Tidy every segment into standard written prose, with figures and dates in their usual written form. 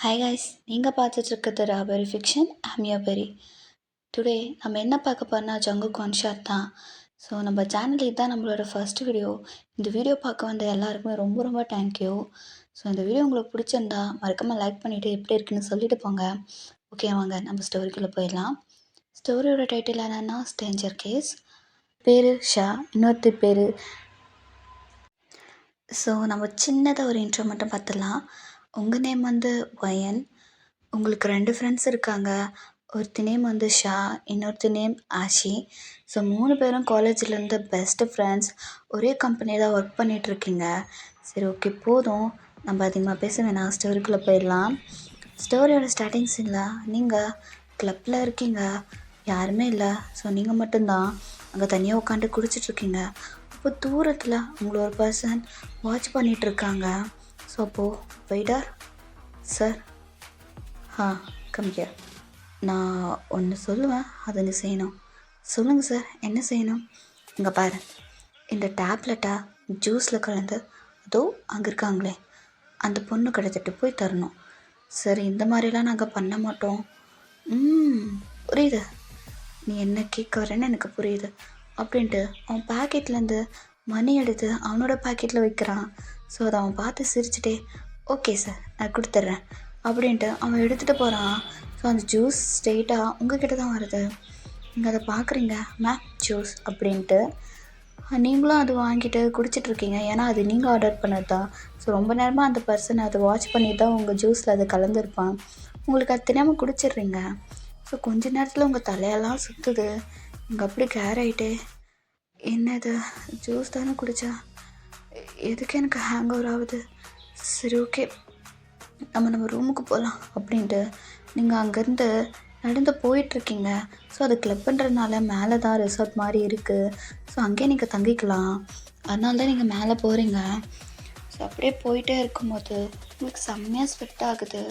Hi guys, நீங்கள் பார்த்துட்ருக்கிறது robbery fiction. I'm யோபரி. Today நம்ம என்ன பார்க்க போறோம்னா ஜங்குக் ஒன் ஷாட் தான். ஸோ நம்ம சேனல் இதுதான் நம்மளோட ஃபர்ஸ்ட் வீடியோ. இந்த வீடியோ பார்க்க வந்த எல்லாருக்குமே ரொம்ப ரொம்ப தேங்க்யூ. ஸோ இந்த வீடியோ உங்களுக்கு பிடிச்சிருந்தா மறக்காமல் லைக் பண்ணிவிட்டு எப்படி இருக்குன்னு சொல்லிட்டு போங்க. ஓகே, வாங்க நம்ம ஸ்டோரிக்குள்ளே போயிடலாம். ஸ்டோரியோட டைட்டில் என்னென்னா ஸ்ட்ரேஞ்சர் கேஸ். பேர் ஷா, இன்னொருத்தர் பேர். ஸோ நம்ம சின்னதாக ஒரு இன்ட்ரோ மட்டும் பார்த்துடலாம். உங்கள் நேம் வந்து ஒயன். உங்களுக்கு 2 ஃப்ரெண்ட்ஸ் இருக்காங்க. ஒருத்தி நேம் வந்து ஷா, இன்னொருத்தி நேம் ஆஷி. ஸோ 3 பேரும் காலேஜ்லேருந்து பெஸ்ட்டு ஃப்ரெண்ட்ஸ். ஒரே கம்பெனி தான் ஒர்க் பண்ணிகிட்ருக்கீங்க. சரி, ஓகே, போதும், நம்ம அதிகமாக பேச வேணாம், ஸ்டோரிக்குள்ளே போயிடலாம். ஸ்டோரியோட ஸ்டார்டிங் சீனில் நீங்கள் கிளப்பில் இருக்கீங்க, யாருமே இல்லை. ஸோ நீங்கள் மட்டும்தான் அங்கே தனியாக உட்காந்து குடிச்சிட்ருக்கீங்க. அப்போ தூரத்தில் உங்களை ஒரு பர்சன் வாட்ச் பண்ணிகிட்ருக்காங்க. ஸோ அப்போது வெயிட்டர் சார், கம் ஹியர். நான் ஒன்று சொல்லுவேன், அதை நீ செய்யணும். சொல்லுங்கள் சார், என்ன செய்யணும்? இங்கே பாரு, இந்த டேப்லெட்டை ஜூஸில் கலந்து அதோ அங்கே இருக்காங்களே அந்த பொண்ணு கிடச்சிட்டு போய் தரணும். சரி, இந்த மாதிரிலாம் நாங்கள் பண்ண மாட்டோம். புரியுது, நீ என்ன கேட்க வரேன்னு எனக்கு புரியுது அப்படின்ட்டு அவன் பேக்கெட்லேருந்து மணி எடுத்து அவனோட பேக்கெட்டில் வைக்கிறான். ஸோ அதை அவன் பார்த்து சிரிச்சுட்டே, ஓகே சார், நான் கொடுத்துட்றேன் அப்படின்ட்டு அவன் எடுத்துகிட்டு போகிறான். ஸோ அந்த ஜூஸ் ஸ்ட்ரெயிட்டாக உங்ககிட்ட தான் வருது. நீங்கள் அதை பார்க்குறீங்க, மேம் ஜூஸ் அப்படின்ட்டு. நீங்களும் அது வாங்கிட்டு குடிச்சிட்ருக்கீங்க, ஏன்னா அது நீங்கள் ஆர்டர் பண்ணது தான். ஸோ ரொம்ப நேரமாக அந்த பர்சன் அதை வாட்ச் பண்ணி தான் உங்கள் ஜூஸில் அதை கலந்துருப்பான். உங்களுக்கு அது தெரியாமல் குடிச்சிடுறீங்க. ஸோ கொஞ்ச நேரத்தில் உங்கள் தலையெல்லாம் சுற்றுது. நீங்கள் அப்படி கேர் ஆகிட்டு, என்னது ஜூஸ் தானே குடித்தா, எதுக்கு எனக்கு ஹேங் ஓவர் ஆகுது, சரி ஓகே நம்ம ரூமுக்கு போகலாம் அப்படின்ட்டு நீங்கள் அங்கேருந்து நடந்து போயிட்டுருக்கீங்க. ஸோ அது கிளப்புன்றதுனால மேலே தான் ரிசார்ட் மாதிரி இருக்குது. ஸோ அங்கேயே நீங்கள் தங்கிக்கலாம், அதனால தான் நீங்கள் மேலே போகிறீங்க. ஸோ அப்படியே போயிட்டே இருக்கும்போது உங்களுக்கு செம்மையாக ஸ்வெட் ஆகுது.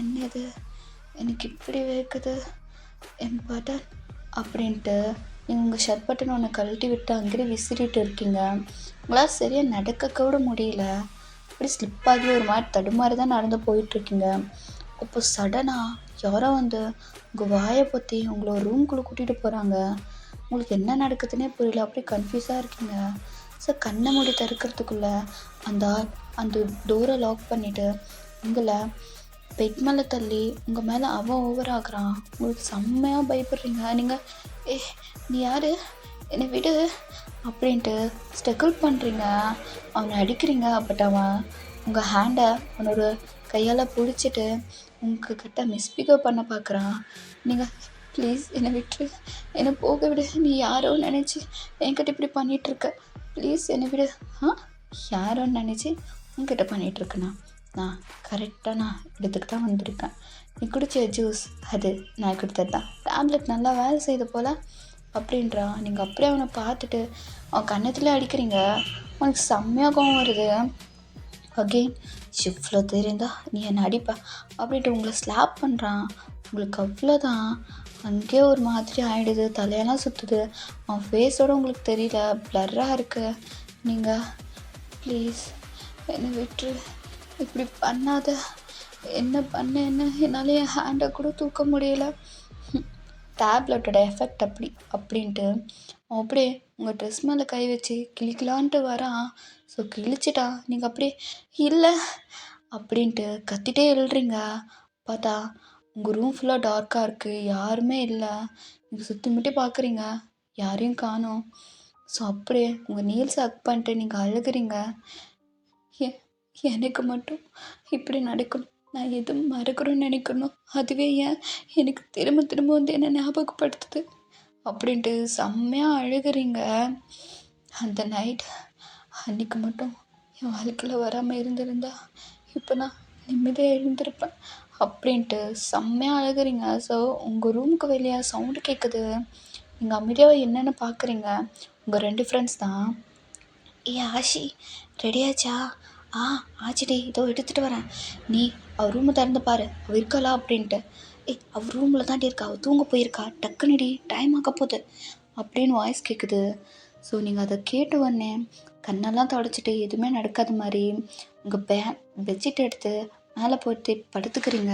என்னது எனக்கு இப்படி வேக்குது என் பட்டன் அப்படின்ட்டு நீங்கள் உங்கள் ஷர்ட் பட்டன் ஒன்று கழட்டி விட்டு அங்கேயே விசிறிட்டு இருக்கீங்க. உங்களால் சரியாக நடக்க கூட முடியல. அப்படி ஸ்லிப் ஆகி ஒரு மாதிரி தடுமாறி தான் நடந்து போயிட்டுருக்கீங்க. அப்போ சடனாக யாரோ வந்து உங்கள் வாயை பற்றி உங்களை ஒரு ரூம்குள்ளே கூட்டிகிட்டு போகிறாங்க. உங்களுக்கு என்ன நடக்குதுன்னே புரியல, அப்படியே கன்ஃபியூஸாக இருக்கீங்க. ஸோ கண்ணை மூடி திறக்கிறதுக்குள்ளே அந்த டோரை லாக் பண்ணிவிட்டு உங்களை பெட் மேலே தள்ளி உங்கள் மேலே அவன் ஓவர் ஆகுறான். உங்களுக்கு செம்மையாக பயப்படுறீங்க. நீங்கள் நீ யார், என்னை விடு அப்படின்ட்டு ஸ்ட்ரகிள் பண்ணுறீங்க, அவனை அடிக்கிறீங்க. பட் அவன் உங்கள் ஹேண்டை அவனோட கையால் பிடிச்சிட்டு உங்ககிட்ட மிஸ்பிகேவ் பண்ண பார்க்குறான். நீங்கள் ப்ளீஸ் என்னை விட்டுரு, என்னை போக விடு, நீ யாரோ நினச்சி என்கிட்ட இப்படி பண்ணிகிட்ருக்க, ப்ளீஸ் என்னை விடு. யாரோன்னு நினச்சி உங்ககிட்ட பண்ணிகிட்ருக்கேண்ணா, நான் கரெக்டாக நான் இடத்துக்கு தான் வந்திருக்கேன். நீ குடிச்ச ஜூஸ் அது நான் கொடுத்தது தான், டேப்லெட் நல்லா வேலை செய்த போல் அப்படின்றான். நீங்கள் அப்படியே அவனை பார்த்துட்டு அவன் கன்னத்தில் அடிக்கிறீங்க. அவனுக்கு செம்மையாக கோவம் வருது. அகெயின், இவ்வளோ தெரிந்தா நீ என்னை அடிப்ப அப்படின்ட்டு உங்களை ஸ்லாப் பண்ணுறான். உங்களுக்கு அவ்வளோதான், அங்கேயே ஒரு மாதிரி ஆகிடுது, தலையெல்லாம் சுற்றுது. அவன் ஃபேஸோடு உங்களுக்கு தெரியல, ப்ளர்ராக இருக்குது. நீங்கள் ப்ளீஸ் என்னை விட்டுரு, இப்படி பண்ணாத, என்ன பண்ண என்ன, என்னால் என் ஹேண்டை கூட தூக்க முடியல, டேப்லெட்டோட எஃபெக்ட் அப்படின்ட்டு அவன் அப்படியே உங்கள் ட்ரெஸ் மேலே கை வச்சு கிளிக்கலான்ட்டு வரான். ஸோ கிழிச்சிட்டா நீங்கள் அப்படியே இல்லை அப்படின்ட்டு கத்திட்டே எழுறீங்க. பார்த்தா உங்கள் ரூம் ஃபுல்லாக டார்க்காக இருக்குது, யாருமே இல்லை. நீங்கள் சுற்றி முட்டி பார்க்குறீங்க, யாரையும் காணோம். ஸோ அப்படியே உங்கள் நீல்ஸை ஹக் பண்ணிட்டு நீங்கள் அழுகிறீங்க. எனக்கு மட்டும் இப்படி நடக்கணும், நான் எதுவும் மறக்கணும்னு நினைக்கணும், அதுவே ஏன் எனக்கு திரும்ப திரும்ப வந்து என்ன ஞாபகப்படுத்துது அப்படின்ட்டு செம்மையாக அழுகிறீங்க. அந்த நைட் அன்றைக்கி மட்டும் என் வாழ்க்கையில் வராமல் இருந்திருந்தா இப்போ நான் நிம்மதியாக இருந்திருப்பேன் அப்படின்ட்டு செம்மையாக அழுகிறீங்க. ஸோ உங்கள் ரூமுக்கு வெளியே சவுண்டு கேட்குது. நீங்கள் அமைதியாக என்னென்னு பார்க்குறீங்க. உங்கள் 2 ஃப்ரெண்ட்ஸ் தான். ஆஷி, ரெடியாச்சா? ஆச்சுடி, இதோ எடுத்துகிட்டு வரேன், நீ அவள் ரூமை திறந்து பாரு, அவள் இருக்காளா அப்படின்ட்டு. அவள் ரூமில் தாண்டி இருக்கா, அவள் தூங்க போயிருக்கா, டக்குனுடி, டைம் ஆக போகுது அப்படின்னு வாய்ஸ் கேட்குது. ஸோ நீங்கள் அதை கேட்ட உடனே கண்ணெல்லாம் தொடச்சிட்டு எதுவுமே நடக்காத மாதிரி உங்கள் பெட்ஷீட் எடுத்து மேலே போட்டு படுத்துக்கிறீங்க.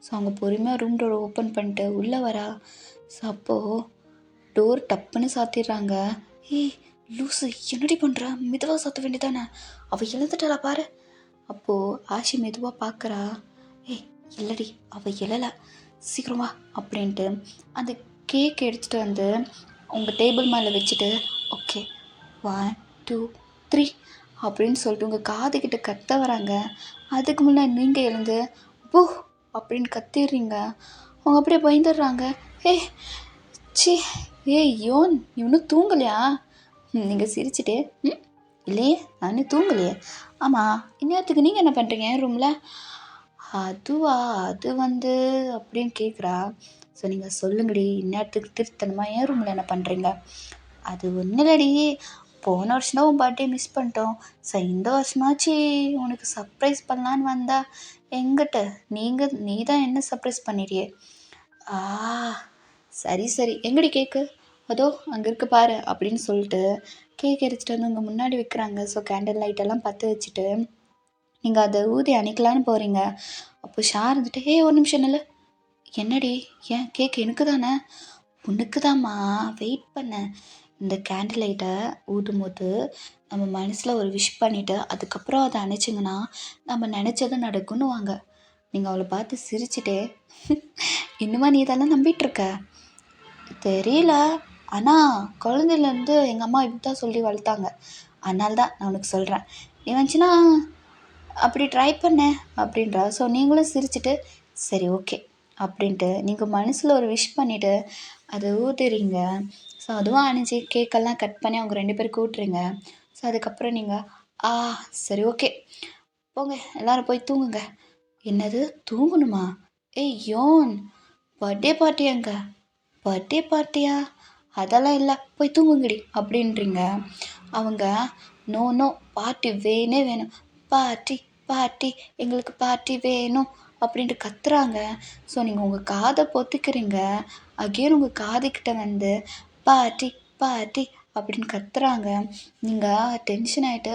ஸோ அவங்க பொறுமையாக ரூம் டோர் ஓப்பன் பண்ணிட்டு உள்ளே வரா. ஸோ அப்போது டோர் டப்புன்னு சாத்திடுறாங்க. ஏய் லூசு, என்னடி பண்ணுறா? மெதுவாக சாத்த வேண்டியதானே, அவள் எழுந்துட்டாளா பாரு. அப்போது ஆஷி மெதுவாக பார்க்குறா. ஏய் இல்லடி, அவள் எழலை, சீக்கிரமா அப்படின்ட்டு அந்த கேக் எடுத்துகிட்டு வந்து உங்கள் டேபிள் மேலே வச்சுட்டு ஓகே 1 2 3 அப்படின்னு சொல்லிட்டு உங்கள் காதுகிட்ட கத்த வராங்க. அதுக்கு முன்னே நீங்கள் எழுந்து பூ அப்படின்னு கத்திடுறீங்க. அவங்க அப்படியே பயந்துடுறாங்க. ஏய் சி, ஏய் யோன், இவனும் தூங்கலையா? நீங்கள் சிரிச்சிட்டே இல்லையே, நானும் தூங்கலையே. ஆமாம், இந்நேரத்துக்கு நீங்கள் என்ன பண்ணுறீங்க என் ரூமில்? அதுவா, அது வந்து அப்படின்னு கேட்குறா. ஸோ நீங்கள் சொல்லுங்கடி, இந்நேரத்துக்கு திருத்தனமாக என் ரூமில் என்ன பண்ணுறீங்க? அது ஒன்றும் இல்லடி, போன வருஷம் தான் உன் பர்த்டே மிஸ் பண்ணிட்டோம். ஸோ இந்த வருஷமாச்சு உனக்கு சர்ப்ரைஸ் பண்ணலான்னு வந்தா எங்கிட்ட நீ தான் என்ன சர்ப்ரைஸ் பண்ணிடுறியே. சரி சரி, எங்கடி கேக்கு? அதோ அங்கே இருக்கு பாரு அப்படின்னு சொல்லிட்டு கேக் எடுத்துகிட்டு வந்து உங்கள் முன்னாடி வைக்கிறாங்க. ஸோ கேண்டில் லைட்டெல்லாம் பற்ற வச்சுட்டு நீங்கள் அதை ஊதி அணைக்கலான்னு போகிறீங்க. அப்போ ஷா இருந்துட்டு ஒரு நிமிஷம் இல்லை. என்னடி, ஏன் கேக் எனக்கு தானே? உனக்கு தாம்மா, வெயிட் பண்ண. இந்த கேண்டில் லைட்டை ஊதும் போது நம்ம மனசில் ஒரு விஷ் பண்ணிவிட்டு அதுக்கப்புறம் அதை அணைச்சிங்கன்னா நம்ம நினச்சது நடக்கும்னு வாங்க. நீங்கள் அவளை பார்த்து சிரிச்சிட்டே இன்னுமா நீ இதெல்லாம் நம்பிட்டுருக்க? தெரியல, ஆனால் குழந்தையிலேருந்து எங்கள் அம்மா இப்படி தான் சொல்லி வளர்த்தாங்க, அதனால தான் நான் உனக்கு சொல்கிறேன். நீ வந்துச்சுன்னா அப்படி ட்ரை பண்ணேன் அப்படின்றா. ஸோ நீங்களும் சிரிச்சிட்டு சரி ஓகே அப்படின்ட்டு நீங்கள் மனசில் ஒரு விஷ் பண்ணிவிட்டு அதை ஊதுறீங்க. ஸோ அதுவும் அணிஞ்சு கேக்கெல்லாம் கட் பண்ணி அவங்க 2 பேரும் கூட்டுறீங்க. ஸோ அதுக்கப்புறம் நீங்கள் சரி ஓகே போங்க எல்லோரும் போய் தூங்குங்க. என்னது தூங்கணுமா? ஏய் யோன், பர்த்டே பார்ட்டியாங்க? பர்த்டே பார்ட்டியா? அதெல்லாம் இல்லை, போய் தூங்குங்கடி அப்படின்றீங்க. அவங்க நோ நோ, பார்ட்டி வேணும், பார்ட்டி பார்ட்டி, எங்களுக்கு பார்ட்டி வேணும் அப்படின்ட்டு கத்துறாங்க. ஸோ நீங்கள் உங்கள் காதை பொத்திக்கிறீங்க. அகெயின் உங்கள் காதுக்கிட்ட வந்து பார்ட்டி பார்ட்டி அப்படின்னு கத்துறாங்க. நீங்கள் டென்ஷன் ஆகிட்டு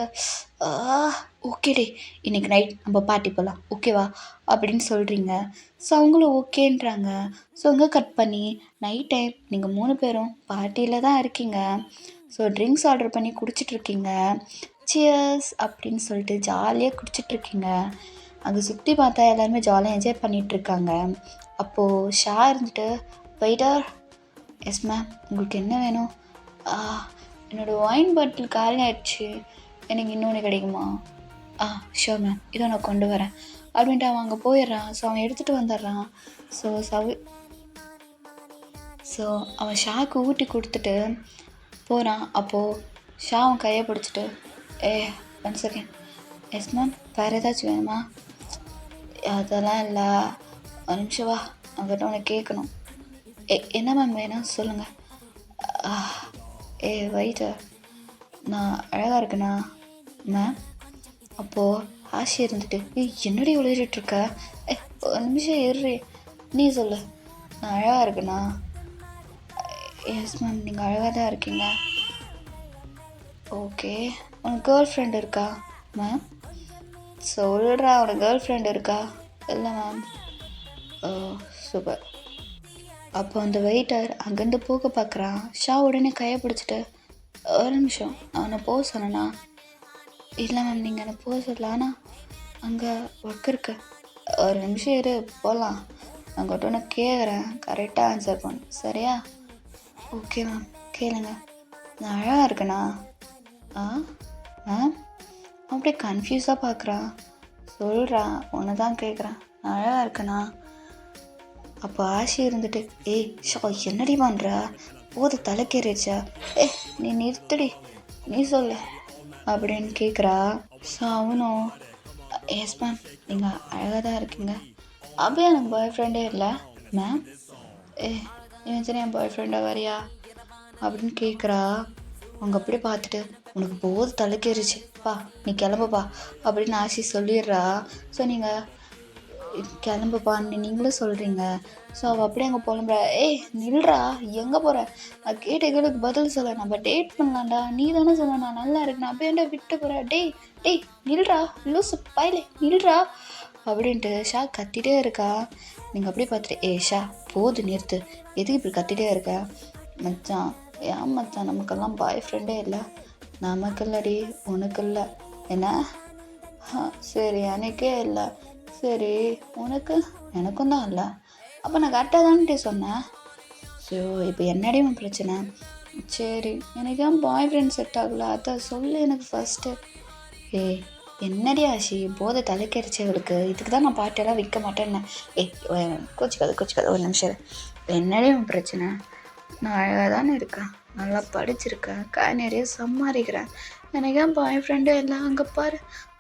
ஓகேடே, இன்றைக்கி நைட் நம்ம பார்ட்டி போகலாம் ஓகேவா அப்படின்னு சொல்கிறீங்க. ஸோ அவங்களும் ஓகேன்றாங்க. ஸோ அங்கே கட் பண்ணி நைட் டைம் நீங்கள் 3 பேரும் பார்ட்டியில் தான் இருக்கீங்க. ஸோ ட்ரிங்க்ஸ் ஆர்டர் பண்ணி குடிச்சிட்ருக்கீங்க. சியர்ஸ் அப்படின்னு சொல்லிட்டு ஜாலியாக குடிச்சிட்ருக்கீங்க. அங்கே சுற்றி பார்த்தா எல்லாருமே ஜாலியாக என்ஜாய் பண்ணிகிட்ருக்காங்க. அப்போது ஷா இருந்துட்டு வெயிட்டர், எஸ் மேம் உங்களுக்கு என்ன வேணும்? என்னோடய ஒயின் பாட்டில் காலி ஆகிடுச்சு, எனக்கு இன்னொன்று கிடைக்குமா? ஷோர் மேம், இதோ நான் கொண்டு வரேன் அப்படின்ட்டு அவன் அங்கே போயிடுறான். ஸோ அவன் எடுத்துகிட்டு வந்துடுறான். ஸோ அவன் ஷாக்கு ஊட்டி கொடுத்துட்டு போகிறான். அப்போது ஷா அவன் கையை பிடிச்சிட்டு 1 செகண்ட், எஸ் மேம் வேறு ஏதாச்சும் வேணுமா? அதெல்லாம் இல்லை, 1 நிமிஷம் வா, அவங்ககிட்ட உனக்கு கேட்கணும். என்ன மேம் வேணும் சொல்லுங்கள். வெயிட்டர், நான் அழகாக இருக்கேண்ணா மேம்? அப்போது ஆஷி இருந்துட்டு என்னடி உழைச்சிட்ருக்க? 1 நிமிஷம் ஏறி நீ சொல்லு, நான் அழகாக இருக்கேண்ணா? எஸ் மேம், நீங்கள் அழகாக தான் இருக்கீங்க. ஓகே, உனக்கு கேர்ள் ஃப்ரெண்ட் இருக்கா மேம்? சொல்கிறா, உனக்கு கேர்ள் ஃப்ரெண்ட் இருக்கா? இல்லை மேம். சூப்பர். அப்போ அந்த வெயிட்டர் அங்கேருந்து போக பார்க்குறான். ஷா உடனே கையை பிடிச்சிட்டு 1 நிமிஷம், அவனை போக சொன்னேண்ணா? இல்லை மேம், நீங்கள் என்னை போக சொல்லலாம், ஆனால் அங்கே ஒர்க் இருக்கு. 1 நிமிஷம் இரு, போகலாம். நான் கிட்ட ஒன்று கேட்குறேன், கரெக்டாக ஆன்சர் பண்ணு சரியா? ஓகே மேம், கேளுங்க. நான் அழகாக இருக்கேண்ணா? மேம் அப்படியே கன்ஃபியூஸாக பார்க்குறான். சொல்கிறா, ஒன்று தான் கேட்குறேன், நான் அழகாக இருக்கேண்ணா? அப்போ ஆஷி இருந்துட்டு ஷா என்னடி பண்ணுற, போது தலைக்கேறிடுச்சா? நீ நிறுத்தடி, நீ சொல்லு அப்படின்னு கேட்குறா. ஸோ அவனும் எஸ் மேம், நீங்கள் அழகாக தான் இருக்கீங்க. அப்படியே எனக்கு பாய் ஃப்ரெண்டே இல்லை மேம். இவன் சரி என் பாய் ஃப்ரெண்டாக வரியா அப்படின்னு கேட்குறா. அவங்க அப்படியே பார்த்துட்டு உனக்கு போது தலைக்கேறிச்சு பா, நீ கிளம்புப்பா அப்படின்னு ஆஷி சொல்லிடுறா. ஸோ நீங்கள் கிளம்புப்பான்னு நீங்களும் சொல்கிறீங்க. ஸோ அவள் அப்படியே அங்கே புலம்புறா. நில்றா, எங்கே போகிற? நான் கேட்ட கேளுக்கு பதில் சொல்ல, நம்ம டேட் பண்ணலாம்டா, நீ தானே சொல்ல நான் நல்லா இருக்கேன், அப்போ ஏன்டா விட்டு போகிற? டேய் நில்றா லூசு பாயிலே, நில்றா அப்படின்ட்டு ஷா கத்திட்டே இருக்கா. நீங்கள் அப்படியே பார்த்துட்டு ஷா போது நிறுத்து, எதுக்கு இப்படி கத்திட்டே இருக்க? மச்சான் ஏன் மச்சான், நமக்கெல்லாம் பாய் ஃப்ரெண்டே இல்லை. நமக்கு இல்லடி, உனக்கு இல்லை என்ன? சரி எனக்கே இல்லை, சரி உனக்கு? எனக்கும் தான் இல்லை. அப்போ நான் கரெக்டாக தானே சொன்னேன். ஸோ இப்போ என்னடையும் பிரச்சனை? சரி எனக்கு ஏன் பாய் ஃப்ரெண்ட் செட் ஆகலை அதை சொல்லு எனக்கு ஃபஸ்ட்டு. என்னடி ஆஷி போதை தலைக்கரிச்சு அவளுக்கு, இதுக்கு தான் நான் பாட்டெல்லாம் விற்க மாட்டேன்னு. கோச்சிக்காது ஒரு நிமிஷம். என்னடையும் பிரச்சனை? நான் அழகாக தானே இருக்கேன், நல்லா படிச்சிருக்கேன், நிறைய சம்பாதிக்கிறேன், எனக்கு ஏன் பாய் ஃப்ரெண்டே இல்லை? அங்கே பாரு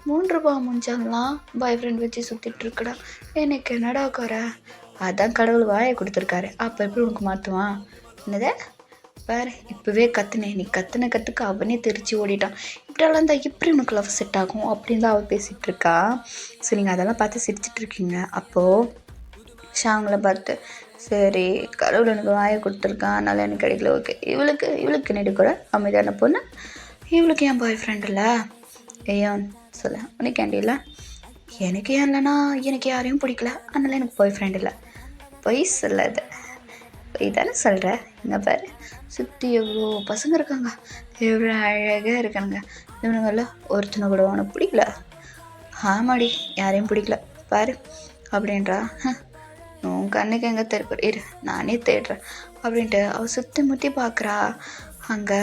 3 ரூபாய் முடிஞ்சாங்களாம் பாய் ஃப்ரெண்ட் வச்சு சுற்றிட்டு இருக்கடா. எனக்கு என்னடா குறை? அதான் கடவுள் வாயை கொடுத்துருக்காரு, அப்போ எப்படி உனக்கு மாற்றுவான்? என்னதே பாரு, இப்போவே கத்துனேன், நீ கத்துக்கு அவனே தெரிச்சு ஓடிட்டான். இப்படியெல்லாம் இருந்தால் எப்படி உனக்கு லவ் செட் ஆகும் அப்படின்னு தான் அவள் பேசிகிட்டு இருக்கா. ஸோ நீங்கள் அதெல்லாம் பார்த்து சிரிச்சிட்டு இருக்கீங்க. அப்போது ஷாங்களை பார்த்து, சரி கடவுள் எனக்கு வாயை கொடுத்துருக்கான், அதனால் எனக்கு கிடைக்கல, ஓகே. இவளுக்கு நெடுக்கூட அமைதியான பொண்ணு, இவளுக்கு ஏன் பாய் ஃப்ரெண்ட் இல்லை? ஏன் சொல்ல, உனக்கு ஏன்டி இல்லை? எனக்கு ஏன் இல்லைன்னா எனக்கு யாரையும் பிடிக்கல, அதனால் எனக்கு பாய் ஃப்ரெண்ட் இல்லை. பொய் சொல்லாத, பொய் தானே சொல்கிற. இங்கே பாரு சுற்றி எவ்வளோ பசங்க இருக்காங்க, எவ்வளோ அழகாக இருக்கானுங்க, இவனுங்கள ஒருத்தனை கூட உனக்கு பிடிக்கல? ஆமாடி யாரையும் பிடிக்கல பாரு அப்படின்றா. உன் கண்ணுக்கு எங்கே தெரிப்பு இரு, நானே தேடுறேன் அப்படின்ட்டு அவள் சுற்றி முற்றி பார்க்குறா. அங்கே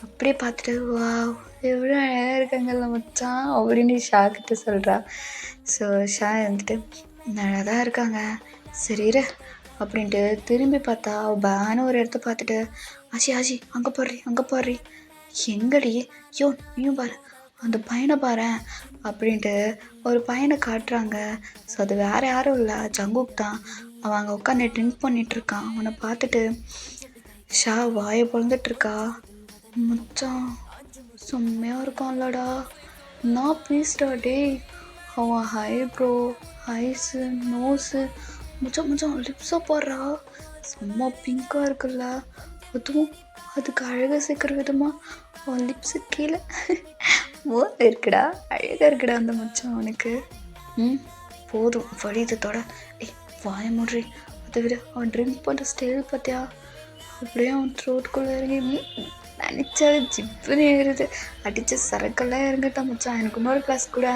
அப்படியே பார்த்துட்டு வா எவ்வளோ அழகாக இருக்காங்கல்ல மச்சான் அப்படின்னு ஷாக்கிட்ட சொல்கிறா. ஸோ ஷா வந்துட்டு நல்லா தான் இருக்காங்க, சரி இரு அப்படின்ட்டு திரும்பி பார்த்தா அவள் பேனு ஒரு இடத்த பார்த்துட்டு, ஆஷி அங்கே பாடுறி எங்கடி? நீயும் பாரு அந்த பையனை பாரு அப்படின்ட்டு ஒரு பையனை காட்டுறாங்க. ஸோ அது வேறு யாரும் இல்லை, ஜங்குக் தான். அவன் அங்கே உட்காந்து ட்ரிங்க் பண்ணிகிட்ருக்கான். அவனை பார்த்துட்டு ஷா வாயை பொழந்துட்டுருக்கா. மச்சான் செம்மையாக இருக்கான்லடா, நான் ப்ளீஸ்டா டே. அவன் ஹைப்ரோ ஐஸு நோஸு மச்சான் லிப்ஸை போடுறா, செம்ம பிங்காக இருக்குல்ல, அதுவும் அதுக்கு அழகாக சேர்க்குற விதமாக அவன் லிப்ஸு கீழே மோது இருக்குடா, அழகாக இருக்குடா அந்த மச்சான் அவனுக்கு. போதும் வலிதத்தோட வாய மூடுறி. அதை விட அவன் ட்ரிங்க் பண்ணுற ஸ்டைல் பார்த்தியா, அப்படியே அவன் த்ரோட்குள்ளே இறங்கி நினச்சாலே ஜிப்புன்னு ஏறுது, அடித்த சரக்கெல்லாம் இறங்கட்டா மச்சான், எனக்கு இன்னொரு கிளாஸ் கூட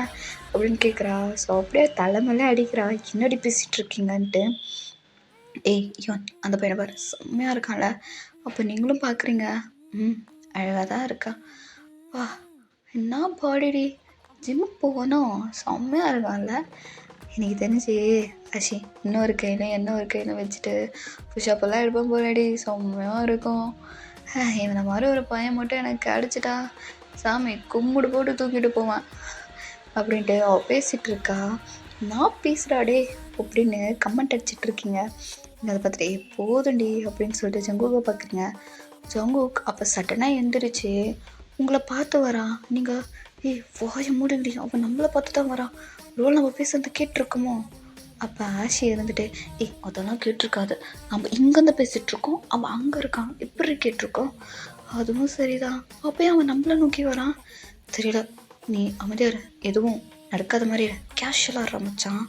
அப்படின்னு கேட்குறா. ஸோ அப்படியே தலைமையிலே அடிக்கிறா, என்னடி பேசிகிட்டு இருக்கீங்கன்ட்டு. யோன் அந்த பையனை பாரு செம்மையாக இருக்கான்ல, அப்போ நீங்களும் பார்க்குறீங்க. அழகாக தான் இருக்கா. வா என்ன பாடிடி, ஜிம்முக்கு போகணும், செம்மையாக இருக்கான்ல. எனக்கு தெரிஞ்சு ஆஷி இன்னொரு கையில் வச்சுட்டு புஷ்அப்பெல்லாம் எடுப்பேன் போலடி, செம்மையாக இருக்கும். இவனை மாதிரி ஒரு பையன் மட்டும் எனக்கு கிடச்சிட்டா சாமி கும்பிடு போட்டு தூக்கிட்டு போவான் அப்படின்ட்டு அவள் பேசிகிட்டு இருக்கா. நான் பேசுகிறாடே அப்படின்னு கமெண்ட் அடிச்சிட்ருக்கீங்க. நீங்கள் அதை பார்த்துட்டு போதுண்டி அப்படின்னு சொல்லிட்டு ஜங்குக்கை பார்க்குறீங்க. ஜங்குக் அப்போ சட்டனாக எழுந்திரிச்சு உங்களை பார்த்து வரான். நீங்கள் வாய மூடுங்கடி, அவன் நம்மளை பார்த்து தான் வரான், ரோல் நம்ம பேசுறது கேட்டிருக்கோமோ? அப்போ ஆஷி இருந்துட்டு அதெல்லாம் கேட்டிருக்காது, நம்ம இங்கேருந்து பேசிகிட்ருக்கோம், அவன் அங்கே இருக்கான், எப்படி கேட்டிருக்கோம்? அதுவும் சரிதான், அப்போயே அவன் நம்மளை நோக்கி வரான். தெரியல, நீ அமைதியார், எதுவும் நடக்காத மாதிரி கேஷுவலாக மச்சான்.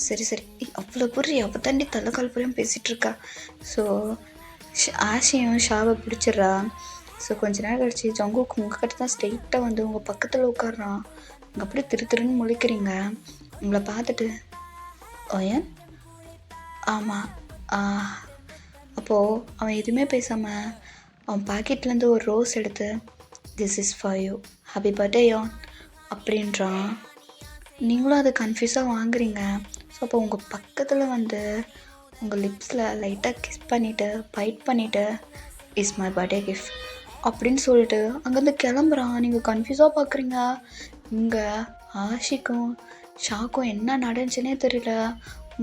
சரி அவ்வளோ புரிய அப்போ தாண்டி தலைக்கால் புரியும் பேசிகிட்ருக்கா. ஸோ ஆஷியும் ஷாவை பிடிச்சிட்றா. ஸோ கொஞ்ச நேரம் கழிச்சு ஜங்குக்கு உங்ககிட்ட தான் ஸ்ட்ரெயிட்டாக வந்து உங்கள் பக்கத்தில் உட்காடுறான். அங்கே அப்படியே திருன்னு முழிக்கிறீங்க. உங்களை பார்த்துட்டு ஏன் ஆமாம். அப்போது அவன் எதுவுமே பேசாமல் அவன் பாக்கெட்லேருந்து ஒரு ரோஸ் எடுத்து this is for you, happy birthday யோன் அப்படின்றான். நீங்களும் அதை கன்ஃபியூஸாக வாங்குறீங்க. ஸோ அப்போ உங்கள் பக்கத்தில் வந்து உங்கள் லிப்ஸில் லைட்டாக கிஸ் பண்ணிவிட்டு பைட் பண்ணிவிட்டு இஸ் மை பர்த்டே கிஃப்ட் அப்படின்னு சொல்லிட்டு அங்கேருந்து கிளம்புறான். நீங்கள் கன்ஃபியூஸாக பார்க்குறீங்க. இங்கே ஆஷிக்கும் ஷாக்கும் என்ன நடந்துச்சுன்னே தெரியல.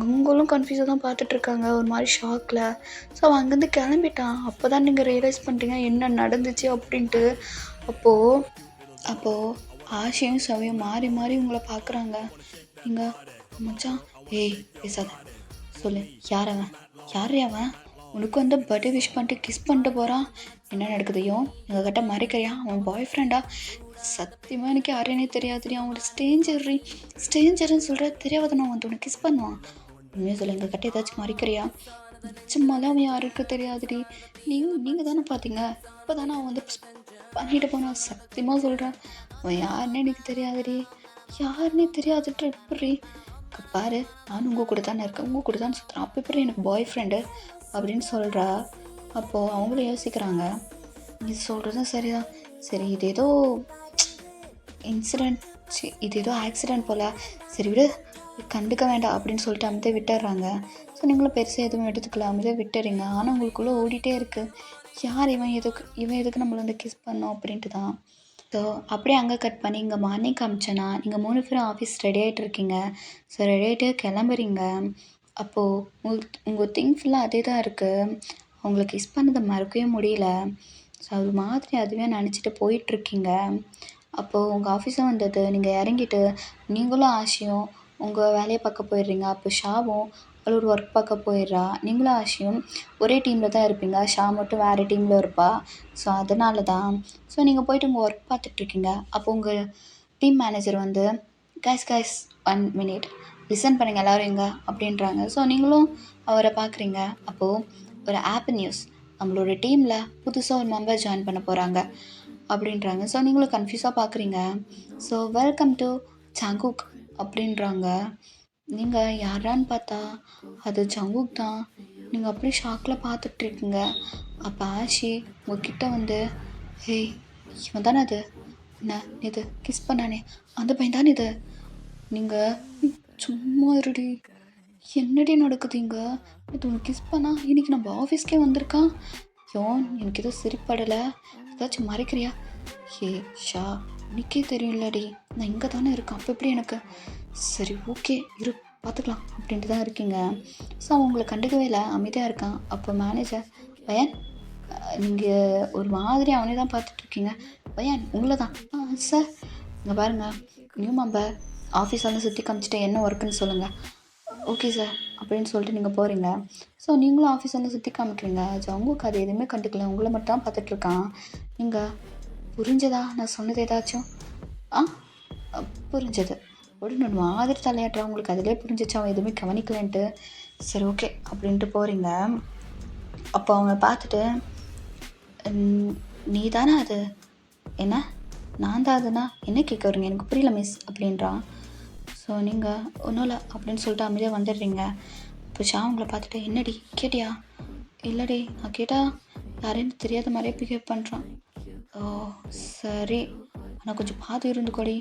உங்களும் கன்ஃபியூஸாக தான் பார்த்துட்ருக்காங்க ஒரு மாதிரி ஷாக்கில். ஸோ அவன் அங்கேருந்து கிளம்பிட்டான். அப்போ தான் நீங்கள் ரியலைஸ் பண்ணிட்டீங்க என்ன நடந்துச்சு அப்படின்ட்டு. அப்போது ஆஷியும் சவியும் மாறி உங்களை பார்க்குறாங்க. நீங்கள் மச்சான் பேசாத சொல்லு, யார் அவன் உனக்கு வந்து பர்த்டே விஷ் பண்ணிட்டு கிஸ் பண்ணிட்டு போகிறான், என்ன நடக்குதையோ எங்கள் கிட்ட மறைக்கிறியா, அவன் பாய் ஃப்ரெண்டா? சத்தியமாக எனக்கு யாருன்னே தெரியாதுடி, அவங்களோட ஸ்டேஞ்சர்னு சொல்கிற தெரியாத நான் வந்து உனக்கு கிஸ் பண்ணுவான். உண்மையாக சொல்ல எங்கள் கிட்ட ஏதாச்சும் மறைக்கிறியா? நிச்சயமாலாம் அவன் யாருக்கு தெரியாதுடி. நீங்கள் தானே பார்த்தீங்க, இப்போ தானே அவன் வந்து பண்ணிட்டு போனான். சத்தியமாக சொல்கிறேன், அவன் யாருன்னே எனக்கு தெரியாதுடி. யாருன்னே தெரியாதுன்ற எப்படி பாரு, நானும் உங்கள் கூட தானே இருக்கேன், உங்கள் கூட தான் சுற்றுறேன், அப்போ எப்படி எனக்கு பாய் ஃப்ரெண்டு அப்படின்னு சொல்கிறா. அப்போது அவங்களும் யோசிக்கிறாங்க, நீ சொல்கிறதும் சரிதான். சரி, இது ஏதோ இன்சிடெண்ட், இது ஏதோ ஆக்சிடெண்ட் போல், சரி விடு, கண்டுக்க வேண்டாம் அப்படின்னு சொல்லிட்டு அமைதியாக விட்டுடுறாங்க. ஸோ நீங்களும் பெருசாக எதுவும் எடுத்துக்கல, அமைதியாக விட்டுறீங்க. ஆனால் உங்களுக்குள்ளே ஓடிட்டே இருக்குது, யார் இவன் எதுக்கு நம்மளை வந்து கிஸ் பண்ணோம் அப்படின்ட்டு தான். ஸோ அப்படியே அங்கே கட் பண்ணி இங்கே மார்னிங் காமிச்சேன்னா, நீங்கள் 3 பேரும் ஆஃபீஸ் ரெடி ஆகிட்டு இருக்கீங்க. ஸோ ரெடி ஆகிட்டு கிளம்புறீங்க. அப்போது உங்கள் திங்க் ஃபுல்லாக அதே தான் இருக்குது. அவங்களுக்கு கிஸ் பண்ணதை மறக்கவே முடியல. ஸோ அது மாதிரி அதுவே நினச்சிட்டு போயிட்டுருக்கீங்க. அப்போது உங்கள் ஆஃபீஸும் வந்தது. நீங்கள் இறங்கிட்டு நீங்களும் ஆஷியும் உங்கள் வேலையை பார்க்க போயிடுறீங்க. அப்போ ஷாவும் அவளோட ஒர்க் பார்க்க போயிடுறா. நீங்களும் ஆஷியும் ஒரே டீமில் தான் இருப்பீங்க. ஷா மட்டும் வேறு டீமில் இருப்பா. ஸோ அதனால தான். ஸோ நீங்கள் போய்ட்டு உங்கள் ஒர்க் பார்த்துட்ருக்கீங்க. அப்போ உங்கள் டீம் மேனேஜர் வந்து கைஸ் 1 minute லிசன் பண்ணுங்கள் எல்லோரும் இங்கே அப்படின்றாங்க. ஸோ நீங்களும் அவரை பார்க்குறீங்க. அப்போது ஒரு ஆப் நியூஸ், நம்மளோட டீமில் புதுசாக ஒரு மெம்பர் ஜாயின் பண்ண போகிறாங்க அப்படின்றாங்க. ஸோ நீங்களும் கன்ஃபியூஸாக பார்க்குறீங்க. ஸோ வெல்கம் டு ஜங்குக் அப்படின்றாங்க. நீங்கள் யாரான்னு பார்த்தா அது ஜங்குக் தான். நீங்கள் அப்படியே ஷாக்கில் பார்த்துட்ருக்கீங்க. அப்போ ஆஷி உங்ககிட்ட வந்து, ஹேய் இவன் தானே அது, என்ன இது கிஸ் பண்ணானே அந்த பையன் தானே இது, நீங்கள் சும்மா இருடி, என்னடி நடக்குது இங்கே, இது உனக்கு கிஸ் பண்ணா இன்றைக்கி நம்ம ஆஃபீஸ்க்கே வந்திருக்கான். யோன் எனக்கு எதுவும் சிரிப்படலை, ஏதாச்சும் மறைக்கிறியா? ஹே ஷா, உனக்கே தெரியும்லடி நான் இங்கே தானே இருக்கேன், அப்போ எப்படி எனக்கு, சரி ஓகே இரு பார்த்துக்கலாம் அப்படின்ட்டு தான் இருக்கீங்க. ஸோ அவங்களை கண்டுக்கவே இல்லை, அமைதியாக இருக்கான். அப்போ மேனேஜர், பையன் நீங்கள் ஒரு மாதிரி அவனே தான் பார்த்துட்ருக்கீங்க, பையன் உங்களை தான். சார் இங்கே பாருங்கள், நியூ மெம்பர் ஆஃபீஸெல்லாம் சுற்றி காமிச்சிட்டு என்ன ஒர்க்குன்னு சொல்லுங்கள். ஓகே சார் அப்படின்னு சொல்லிட்டு நீங்கள் போகிறீங்க. ஸோ நீங்களும் ஆஃபீஸெல்லாம் சுற்றி காமிக்கிறீங்க. ஜங்குக்கு அது எதுவுமே கண்டுக்கல, உங்களை மட்டும் தான் பார்த்துட்ருக்கான். நீங்கள் புரிஞ்சதா நான் சொன்னது ஏதாச்சும்? புரிஞ்சது அப்படின்னு ஒரு மாதிரி தலையாட்டுறா. உங்களுக்கு அதிலே புரிஞ்சிச்சு அவன் எதுவுமே கவனிக்கலன்ட்டு. சரி ஓகே அப்படின்ட்டு போகிறீங்க. அப்போ அவங்க பார்த்துட்டு, நீ தானே அது, என்ன நான் தான் அதுனா என்ன கேட்க வரீங்க, எனக்கு புரியல மிஸ் அப்படின்றான். ஸோ நீங்கள் ஒன்றும் இல்லை அப்படின்னு சொல்லிட்டு அமைதியாக வந்துடுறீங்க. இப்போ ஷா உங்களை பார்த்துட்டு, என்னடி கேட்டியா? இல்லடி நான் கேட்டால் யாரையும் தெரியாத மாதிரியே பிஹேவ் பண்ணுறான். ஓ சரி, ஆனால் கொஞ்சம் பார்த்து இருந்துக்கோடி.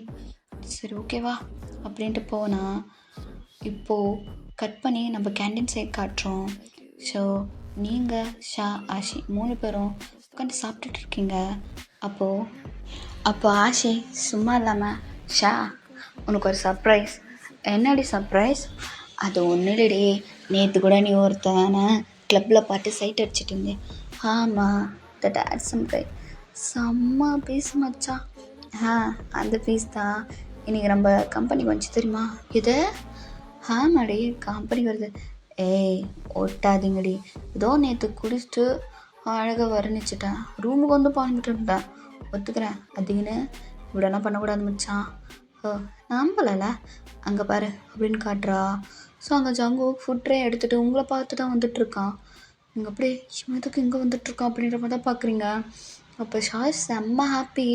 சரி ஓகேவா அப்படின்ட்டு போனால், இப்போது கட் பண்ணி நம்ம கேண்டீன் சைட் காட்டுறோம். ஸோ நீங்கள் ஷா ஆஷி 3 பேரும் உட்காந்து சாப்பிட்டுட்டு இருக்கீங்க. அப்போது ஆஷி சும்மா இல்லாமல், ஷா உனக்கு ஒரு சர்ப்ரைஸ். என்னடி சர்ப்ரைஸ்? அது ஒன்றும் இல்லடி, நேற்று கூட நீ ஒருத்தனை கிளப்பில் பார்த்து சைட் அடிச்சிட்டு இருந்தேன். ஆமாம், த டேட்ஸம் கை செம்ம பீஸ் மச்சான். அந்த பீஸ் தான் இன்றைக்கி நம்ம கம்பெனிக்கு வந்துச்சு தெரியுமா? இது ஆமாடி கம்பெனி வருது. ஏய் ஒட்டாதீங்கடி, ஏதோ நேற்று குடிச்சிட்டு அழகாக வர்ணிச்சிட்டேன், ரூமுக்கு வந்து பாஞ்சிட்டு இருந்தேன், ஒத்துக்கிறேன். அதிகன்னு இப்படிலாம் பண்ணக்கூடாது மச்சான். ஓ நம்பலல, அங்கே பாரு அப்படின்னு காட்டுறா. ஸோ அங்கே ஜங்கு ஃபுட்ரே எடுத்துகிட்டு உங்களை பார்த்து தான் வந்துட்டுருக்கான். நீங்கள் அப்படியே இவன் எதுக்கு இங்கே வந்துட்டுருக்கான் அப்படின்ற மாதிரி தான் பார்க்குறீங்க. அப்போ ஷாஷ் செம்ம ஹாப்பி.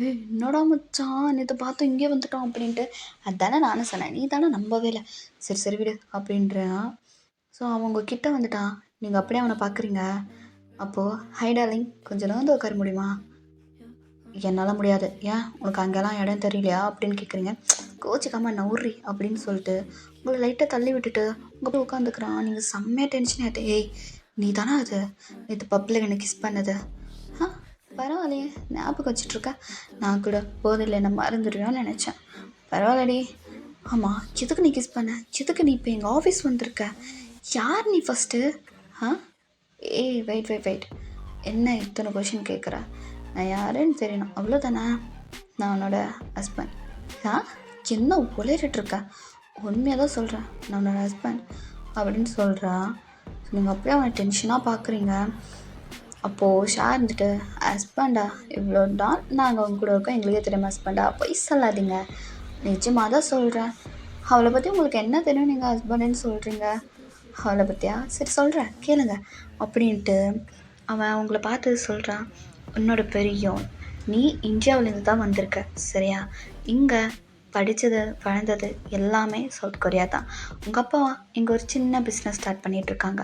என்னடா மச்சான் நேற்று பார்த்து இங்கே வந்துட்டான் அப்படின்ட்டு. அதுதானே நானும் சொன்னேன், நீ தானே நம்பவே இல்லை. சரி விடு அப்படின்றான். ஸோ அவங்க கிட்ட வந்துட்டான். நீங்கள் அப்படியே அவனை பார்க்குறீங்க. அப்போது ஹை டார்லிங் கொஞ்சம் நேர்ந்து உட்கார முடியுமா? என்னால் முடியாது. ஏன் உனக்கு அங்கெல்லாம் இடம் தெரியலையா அப்படின்னு கேட்குறீங்க. கோச்சிக்காம நவுறி அப்படின்னு சொல்லிட்டு உங்களை லைட்டாக தள்ளி விட்டுட்டு உங்கள் போய் உட்காந்துக்கிறான். நீங்கள் செம்மையாக டென்ஷன் ஆகிட்டு, ஏய் நீ தானே அது நேற்று பப்பில் எனக்கு கிஸ் பண்ணது? பரவாயில்லையே ஞாபகம் வச்சிட்ருக்க, நான் கூட போதில்லை நான் மறந்துடுவேன்னு நினச்சேன். பரவாயில்லடி. ஆமாம் எதுக்கு நீ கிஸ் பண்ண, எதுக்கு நீ இப்போ எங்கள் ஆஃபீஸ் வந்திருக்க, யார் நீ ஃபஸ்ட்டு? ஏய் வெயிட், என்ன இத்தனை கொஷின் கேட்குற? நான் யாருன்னு தெரியணும் அவ்வளோதானே, நான் உன்னோட ஹஸ்பண்ட். என்ன உளறிட்டுருக்க, உண்மையாக தான் சொல்கிறேன், நான் உன்னோட ஹஸ்பண்ட் அப்படின்னு சொல்கிறா. நீங்கள் அப்படியே அவனை டென்ஷனாக பார்க்குறீங்க. அப்போது ஷா இருந்துட்டு, ஹஸ்பண்டா இவ்வளோ நாள் நாங்கள் உங்க கூட இருக்கோம், எங்களுக்கே தெரியாமல் ஹஸ்பண்டா பொய் சொல்லாதீங்க, நிஜமாக தான் சொல்கிறேன். அவளை பற்றி உங்களுக்கு என்ன தெரியும், நீங்கள் ஹஸ்பண்டுன்னு சொல்கிறீங்க. அவளை பற்றியா? சரி சொல்கிறேன் கேளுங்க அப்படின்ட்டு அவன் அவங்கள பார்த்து சொல்கிறான். உன்னோட பெரியோன், நீ இந்தியாவிலேருந்து தான் வந்திருக்க சரியா? இங்கே படித்தது வளர்ந்தது எல்லாமே சவுத் கொரியா தான். உங்கள் அப்பா இங்கே ஒரு சின்ன பிஸ்னஸ் ஸ்டார்ட் பண்ணிகிட்ருக்காங்க.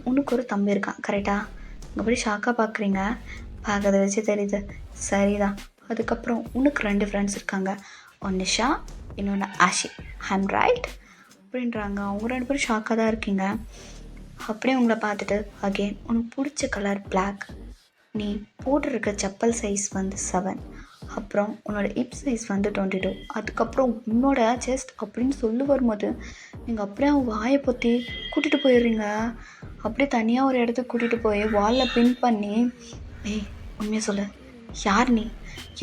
உனக்கு ஒரு தம்பி இருக்கான் கரெக்டாக? உங்கள் அப்படி ஷாக்காக பார்க்குறீங்க. பார்க்கறத வச்சு தெரியுது. சரிதான். அதுக்கப்புறம் உனக்கு 2 ஃப்ரெண்ட்ஸ் இருக்காங்க. ஒன்று ஷா, இன்னொன்று ஆஷி. ஐம் ரைட் அப்படின்றாங்க. அவங்க 2 பேரும் ஷாக்காக தான் இருக்கீங்க. அப்படியே உங்களை பார்த்துட்டு அகெயின் உனக்கு பிடிச்ச கலர் பிளாக், நீ போட்டிருக்க செப்பல் சைஸ் வந்து 7, அப்புறம் உன்னோட ஹிப் சைஸ் வந்து 22, அதுக்கப்புறம் உன்னோட செஸ்ட் அப்படின்னு சொல்லி வரும்போது நீங்கள் அப்படியே அவங்க வாயை பற்றி கூட்டிகிட்டு போயிடுறீங்க. அப்படியே தனியாக ஒரு இடத்துக்கு கூட்டிகிட்டு போய் வாலில் பின் பண்ணி, ஏய் உண்மையாக சொல்லு, யார் நீ?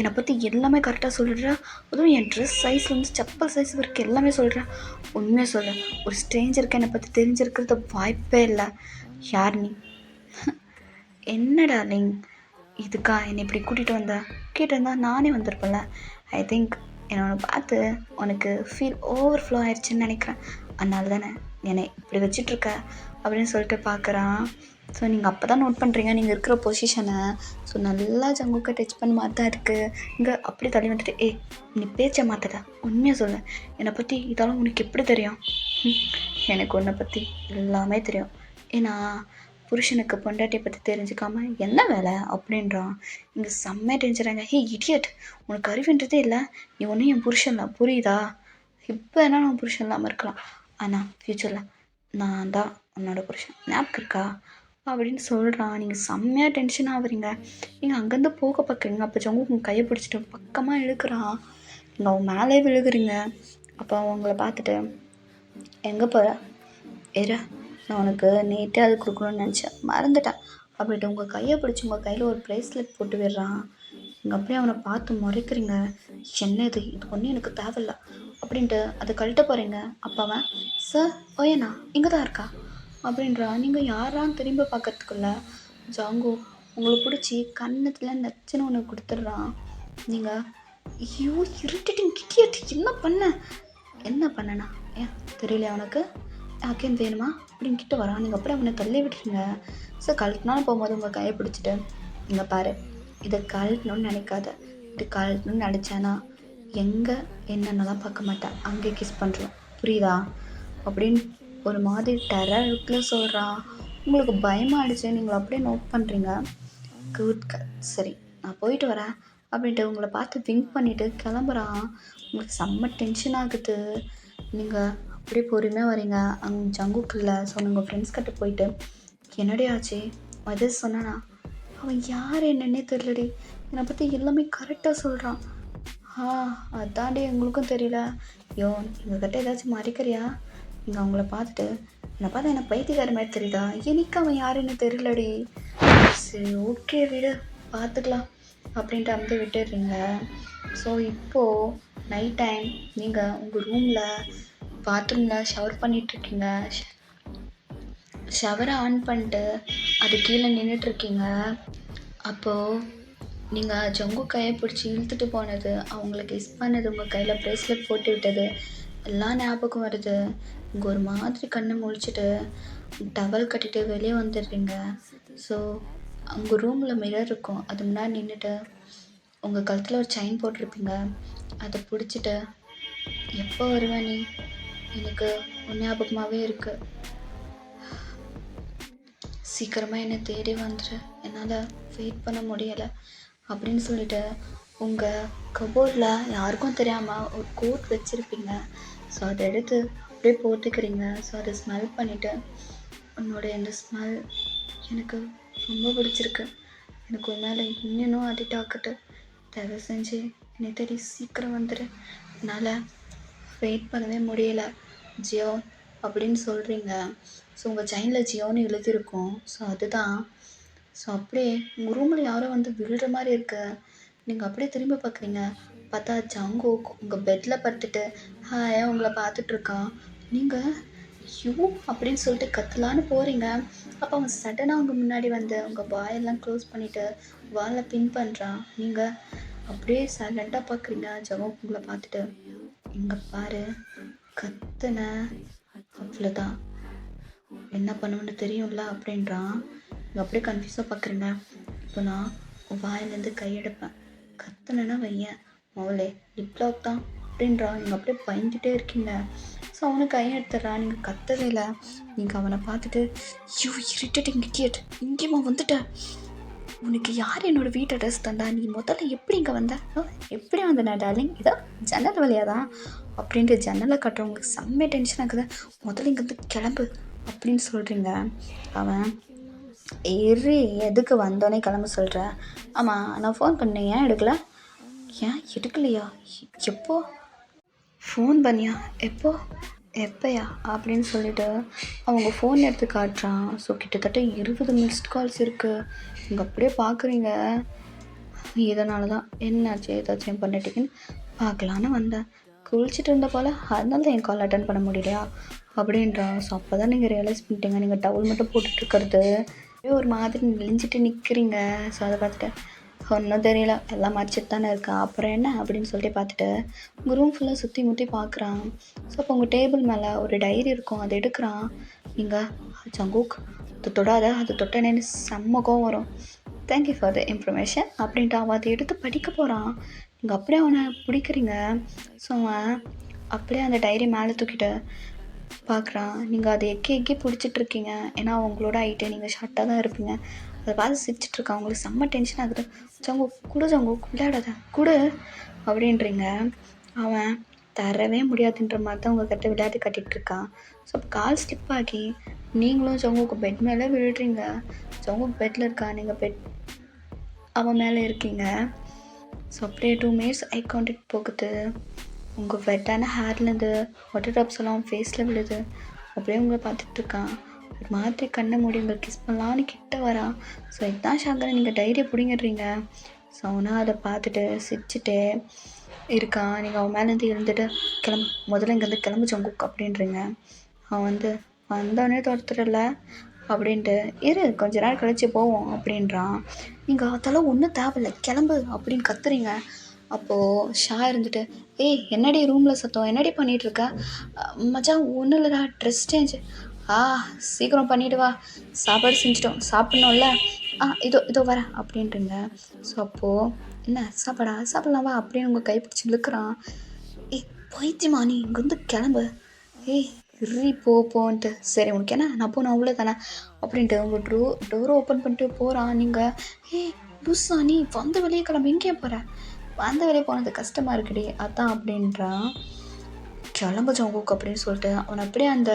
என்னை பற்றி எல்லாமே கரெக்டாக சொல்லிடுற, அதுவும் என் ட்ரெஸ் சைஸ்லேருந்து செப்பல் சைஸ் வரைக்கும் எல்லாமே சொல்கிற, உண்மையாக சொல்லு, ஒரு ஸ்ட்ரேஞ்சருக்கு என்னை பற்றி தெரிஞ்சிருக்கிறது வாய்ப்பே இல்லை, யார் நீ? என்னடா லிங், இதுக்கா என்னை இப்படி கூட்டிகிட்டு வந்த? கேட்டிருந்தா நானே வந்திருப்பேன்ல. ஐ திங்க் என்னோட பார்த்து உனக்கு ஃபீல் ஓவர்ஃப்ளோ ஆயிடுச்சுன்னு நினைக்கிறேன், அதனால தானே என்னை இப்படி வச்சிட்ருக்க அப்படின்னு சொல்லிட்டு பார்க்குறான். ஸோ நீங்கள் அப்போ தான் நோட் பண்ணுறீங்க நீங்கள் இருக்கிற பொசிஷனை. ஸோ நல்லா ஜங்குக்கை டச் பண்ண மாதிரி தான் இருக்குது. இங்கே அப்படி தள்ளி வந்துட்டு, நீ பேச்சை மாற்றடா, உண்மையாக சொல்லு, என்னை பற்றி இதெல்லாம் உனக்கு எப்படி தெரியும்? எனக்கு உன்னை பற்றி எல்லாமே தெரியும். ஏன்னா புருஷனுக்கு பொண்டாட்டியை பற்றி தெரிஞ்சுக்காம என்ன வேலை அப்படின்றான். இங்கே செம்மையாக தெரிஞ்சுறாங்க. இடியட், உனக்கு அறிவுன்றதே இல்லை, நீ ஒன்றும் என் புருஷன் தான், புரியுதா? இப்போ என்ன நான் புருஷன் இல்லாமல் இருக்கலாம், ஆனால் ஃப்யூச்சரில் நான் தான் உன்னோட புருஷன், ஞாபகம் இருக்கா அப்படின்னு சொல்கிறான். நீங்கள் செம்மையாக டென்ஷன் ஆகுறீங்க. நீங்கள் அங்கேருந்து போக பார்க்குறீங்க. அப்போ ஜங்கு உங்கள் கையை பிடிச்சிட்டு பக்கமாக இழுக்கிறான். நீங்கள் அவன் மேலே விழுகுறீங்க. அப்போ அவங்கள பார்த்துட்டு, எங்கே போகிற? நான் உனக்கு நேற்றே அது கொடுக்கணும்னு நினச்சேன், மறந்துட்டேன் அப்படின்ட்டு உங்கள் கையை பிடிச்சி உங்கள் கையில் ஒரு ப்ரேஸ்லெட் போட்டு விடுறான். நீங்கள் அப்படியே அவனை பார்த்து முறைக்கிறீங்க. என்ன இது ஒன்றும் எனக்கு தேவையில்ல அப்படின்ட்டு அதை கழட்ட போகிறீங்க. அப்போ அவன், சார் ஓயண்ணா இங்கே தான் இருக்கா அப்படின்றான். நீங்கள் யாரான்னு திரும்பி பார்க்கறதுக்குள்ள ஜாங்கோ உங்களை பிடிச்சி கன்னத்தில் நச்சுன்னு ஒன்று கொடுத்துட்றான். நீங்கள், ஐயோ இருட்டிட்டிங் கிட்டியட், என்ன பண்ணனா ஏன் தெரியல அவனுக்கு, அகேன் வேணுமா அப்படின்னு கிட்ட வரான். நீங்கள் அப்படியே அவனை தள்ளி விட்டுருங்க. ஸோ கழட்டினாலும் போகும்போது உங்கள் கையை பிடிச்சிட்டு, இங்கே பாரு, இதை கழட்டணும்னு நினைக்காத, இது கழட்டணும்னு நினச்சேன்னா எங்கே என்னென்னலாம் பார்க்க மாட்டேன், அங்கே கிஸ் பண்ணுறோம், புரியுதா அப்படின்னு ஒரு மாதிரி டெரர் லுக்கில் சொல்கிறான். உங்களுக்கு பயமாகிடுச்சு. நீங்கள் அப்படியே நோட் பண்ணுறீங்க. குட் சரி நான் போயிட்டு வரேன் அப்படின்ட்டு உங்களை பார்த்து திங்க் பண்ணிவிட்டு கிளம்புறான். உங்களுக்கு செம்ம டென்ஷன் ஆகுது. நீங்கள் அப்படியே பொறுமையாக வரீங்க. அங்கே ஜங்குக்குள்ள ஸோ உங்கள் ஃப்ரெண்ட்ஸ் கிட்ட போயிட்டு, என்னடி ஆச்சு அது சொன்னானா? அவன் யார் என்னன்னே தெரியலடி, என்னை பற்றி எல்லாமே கரெக்டாக சொல்கிறான். அதாண்டி எங்களுக்கும் தெரியல. ஐயோ எங்கள் கிட்ட ஏதாச்சும் மறைக்கிறியா? நீங்கள் அவங்கள பார்த்துட்டு, என்னை பார்த்தா எனக்கு பைத்தியக்கார மாதிரி தெரியுதா? எனக்கு அவன் யாருன்னு தெரியலடி. சரி ஓகே விடு, பார்த்துக்கலாம் அப்படின்ட்டு வந்து விட்டுடுறீங்க. ஸோ இப்போது நைட் டைம் நீங்கள் உங்கள் ரூமில் பாத்ரூமில் ஷவர் பண்ணிகிட்ருக்கீங்க. ஷவரை ஆன் பண்ணிட்டு அது கீழே நின்றுட்டுருக்கீங்க. அப்போது நீங்கள் ஜங்கு கையை பிடிச்சி இழுத்துட்டு போனது, அவங்கள கிஸ் பண்ணது, உங்கள் கையில் ப்ரேஸ்லெட் போட்டு விட்டது எல்லாம் ஞாபகம் வருது. இங்கே ஒரு மாதிரி கண்ணை முழிச்சிட்டு டவல் கட்டிட்டு வெளியே வந்துடுறீங்க. ஸோ உங்கள் ரூமில் மிரர் இருக்கும், அது முன்னாடி நின்றுட்டு உங்கள் கழுத்தில் ஒரு செயின் போட்டிருப்பீங்க, அதை பிடிச்சிட்டு, எப்போ வருவ நீ, எனக்கு ஞாபகமாகவே இருக்குது, சீக்கிரமாக என்னை தேடி வந்துடு, என்னால் வெயிட் பண்ண முடியலை அப்படின்னு சொல்லிட்டு உங்கள் கபோர்டில் யாருக்கும் தெரியாமல் ஒரு கோட் வச்சுருப்பீங்க. ஸோ அதை எடுத்து அப்படியே போட்டுக்கிறீங்க. ஸோ அதை ஸ்மெல் பண்ணிவிட்டு, உன்னோட இந்த ஸ்மெல் எனக்கு ரொம்ப பிடிச்சிருக்கு, எனக்கு ஒரு மேலே இன்னும் அடிக்ட் ஆகட்டு, தயவு செஞ்சு என்னை தேடி சீக்கிரம் வந்துடு, என்னால் வெயிட் பண்ணவே முடியல ஜியோ அப்படின்னு சொல்கிறீங்க. ஸோ உங்கள் செயினில் ஜியோன்னு எழுதியிருக்கும். ஸோ அதுதான். ஸோ அப்படியே உங்கள் ரூமில் யாரோ வந்து விழுற மாதிரி இருக்கு. நீங்கள் அப்படியே திரும்பி பார்க்குறீங்க. பார்த்தா ஜாங்கோ உங்கள் பெட்டில் படுத்துட்டு உங்களை பார்த்துட்ருக்கான். நீங்கள் ஐயோ அப்படின்னு சொல்லிட்டு கத்தலான்னு போகிறீங்க. அப்போ அவன் சடனாக அவங்க முன்னாடி வந்து உங்கள் வாயெல்லாம் க்ளோஸ் பண்ணிவிட்டு வாலை பின் பண்ணுறான். நீங்கள் அப்படியே சைலண்ட்டாக பார்க்குறீங்க. ஜங்கு உங்களை பார்த்துட்டு, இங்கே பாரு, கத்துன அவ்வளோதான், என்ன பண்ணுவேன்னு தெரியும்ல அப்படின்றான். நீங்கள் அப்படியே கன்ஃபியூஸாக பார்க்குறீங்க. இப்போ நான் உன் வாயிலேருந்து கையெடுப்பேன், கத்துனேன்னா வையன் மொபைலே லிப்லாக் தான் அப்படின்றான். நீங்கள் அப்படியே பயந்துகிட்டே இருக்கீங்க. ஸோ அவனை கையெடுத்துட்றான். நீங்கள் கத்தவே இல்லை. நீங்கள் அவனை பார்த்துட்டு, யூ இரிட்டேட்டிங் இடியட், இங்கேயுமா வந்துட்ட, உனக்கு யார் என்னோடய வீட்டு அட்ரஸ் தந்தா, நீ முதல்ல எப்படி இங்கே வந்த, எப்படி வந்தேன் டார்லிங், இதோ ஜன்னல் வழியாக தான் அப்படின்ட்டு ஜன்னலை கட்டுறவங்களுக்கு செம்ம டென்ஷன் ஆகுது. முதல்ல இங்கேருந்து கிளம்பு அப்படின்னு சொல்கிறீங்க. அவன் எதுக்கு வந்தோடனே கிளம்ப சொல்கிற, ஆமாம் நான் ஃபோன் பண்ணேன், ஏன் எடுக்கல, ஏன் எடுக்கலையா, எப்போ ஃபோன் பண்ணியா, எப்போயா அப்படின்னு சொல்லிட்டு அவங்க ஃபோன் எடுத்து காட்டுறான். ஸோ கிட்டத்தட்ட 20 மிஸ்ட் கால்ஸ் இருக்குது. நீங்கள் அப்படியே பார்க்குறீங்க. இதனால தான் என்னாச்சு ஏதாச்சும் பண்ணிட்டீங்கன்னு பார்க்கலான்னு வந்தேன், குளிச்சுட்டு இருந்த போல், அதனால தான் என் கால் அட்டன் பண்ண முடியலையா அப்படின்றான். ஸோ அப்போ தான் நீங்கள் ரியலைஸ் பண்ணிட்டீங்க, நீங்கள் டவுல் மட்டும் போட்டுட்ருக்கிறது ஒரு மாதிரி நெளிஞ்சிட்டு நிற்கிறீங்க. ஸோ அதை பார்த்துட்டு ஒன்றும் தெரியல, எல்லாம் மறைச்சிட்டு தானே இருக்கா, அப்புறம் என்ன அப்படின்னு சொல்லிட்டு பார்த்துட்டு உங்கள் ரூம் ஃபுல்லாக சுற்றி முற்றி பார்க்குறான். ஸோ அப்போ உங்கள் டேபிள் மேலே ஒரு டைரி இருக்கும், அதை எடுக்கிறான். நீங்கள் ஜங்கூக் அது தொடாத, அது தொட்டனேன்னு செம்ம கோவம் வரும், தேங்க்யூ ஃபார் த இன்ஃபர்மேஷன் அப்படின்ட்டு அவன் அதை எடுத்து படிக்க போகிறான். நீங்கள் அப்படியே அவனை பிடிக்கிறீங்க. ஸோ அவன் அப்படியே அந்த டைரி மேலே தூக்கிட்டு பார்க்குறான். நீங்கள் அதை எக்கி பிடிச்சிட்ருக்கீங்க. ஏன்னா அவங்களோட ஆகிட்டு நீங்கள் ஷார்ட்டாக தான் இருப்பீங்க. அதை பார்த்து சிரிச்சிட்ருக்கான். அவங்களுக்கு செம்ம டென்ஷன் ஆகுது. ஜங்கு விளையாடாத கொடு அப்படின்றீங்க. அவன் தரவே முடியாதுன்ற மாதிரி தான் உங்கள்கிட்ட விளையாட்டு கட்டிகிட்ருக்கான். ஸோ அப்போ கால் ஸ்லிப் ஆகி நீங்களும் ஜங்குக்கு பெட் மேலே விழுறீங்க. ஜங்கு பெட்டில் இருக்கா, நீங்கள் பெட் அவன் மேலே இருக்கீங்க. ஸோ அப்படியே 2 மினிட்ஸ் ஐ கான்டாக்ட் போகுது. உங்கள் வெட்டான ஹேர்லேருந்து வாட்டர் ட்ராப்ஸ் எல்லாம் ஃபேஸில் விழுது. அப்படியே உங்களை பார்த்துட்ருக்கான். ஒரு மாதிரி கண்ணை மூடி உங்களை கிஸ் பண்ணலான்னு கிட்ட வரான். ஸோ இதுதான் ஷாக்கரை நீங்கள் டைரியை பிடிங்கிடுறீங்க. ஸோ அவனா அதை பார்த்துட்டு சிரிச்சுட்டே இருக்கான். நீங்கள் அவன் மேலேருந்து எழுந்துட்டு முதல்ல இங்கேருந்து கிளம்பு ஜங்குக் அப்படின்றீங்க. அவன் வந்து வந்தவனே துரத்துறல அப்படின்ட்டு, இரு கொஞ்ச நேரம் கழிச்சு போவோம் அப்படின்றான். நீங்கள் அதெல்லாம் ஒன்றும் தேவையில்லை, கிளம்பு அப்படின்னு கத்துறீங்க. அப்போது ஷா இருந்துட்டு, ஏய் என்னடி ரூமில் சத்தம், என்னடி பண்ணிகிட்ருக்க, மச்சான் ஒன்றும் இல்லைடா ட்ரெஸ் சேஞ்ச், சீக்கிரம் பண்ணிவிட்டு வா, சாப்பாடு செஞ்சிட்டோம் சாப்பிட்ணும்ல, இதோ வரேன் அப்படின்றீங்க. ஸோ அப்போது என்ன சாப்பிட்லாம் வா அப்படின்னு உங்கள் கை பிடிச்சி இழுக்கிறான். ஏய் பைத்தியமா நீ இங்கேருந்து கிளம்பு, ஏய் போன்ட்டு, சரி உனக்கு என்ன நான் போன அவ்வளோ தானே அப்படின்ட்டு உங்கள் டோரை ஓப்பன் பண்ணிட்டு போகிறான். நீங்கள் ஏய் லூஸா நீ வந்த வெளியே கிளம்பு, எங்கேயே போகிற, வந்த வெளியே போனது கஷ்டமாக இருக்குடி அதான் அப்படின்றான். கிளம்பு ஜங்குக் அப்படின்னு சொல்லிட்டு அவனை அப்படியே அந்த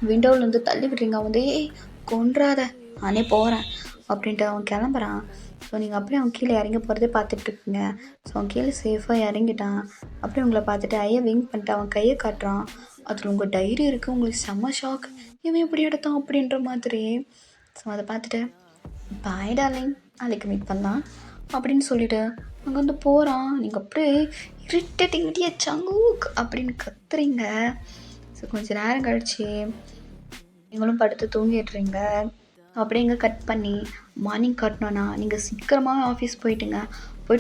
விண்டோவிலேருந்து தள்ளி விடுறீங்க. அவன் வந்து ஏய் கொன்றாத நானே போகிறேன் அப்படின்ட்டு அவன் கிளம்புறான். ஸோ நீங்கள் அப்படியே அவன் கீழே இறங்கி போகிறதே பார்த்துட்ருக்கீங்க. ஸோ அவன் கீழே சேஃபாக இறங்கிட்டான். அப்படியே உங்களை பார்த்துட்டு ஐயை விங்க் பண்ணிட்டு அவன் கையை காட்டுறான். அதில் உங்கள் டைரி இருக்குது. உங்களுக்கு செம்ம ஷாக், இவன் எப்படி எடுத்தான் அப்படின்ற மாதிரி. ஸோ அதை பார்த்துட்டு பாய் டார்லிங், நாளைக்கு மீட் பண்ணலாம் அப்படின்னு சொல்லிவிட்டு அங்கே வந்து போகிறான். நீங்கள் அப்படியே இரிட்டேட்டிங் இடிய ஜங்குக் அப்படின்னு கத்துறீங்க. ஸோ கொஞ்சம் நேரம் கழிச்சு நீங்களும் படுத்து தூங்கிடுறீங்க. அப்படியே இங்கே கட் பண்ணி மார்னிங் காட்டணுன்னா நீங்கள் சீக்கிரமாக ஆஃபீஸ் போயிட்டு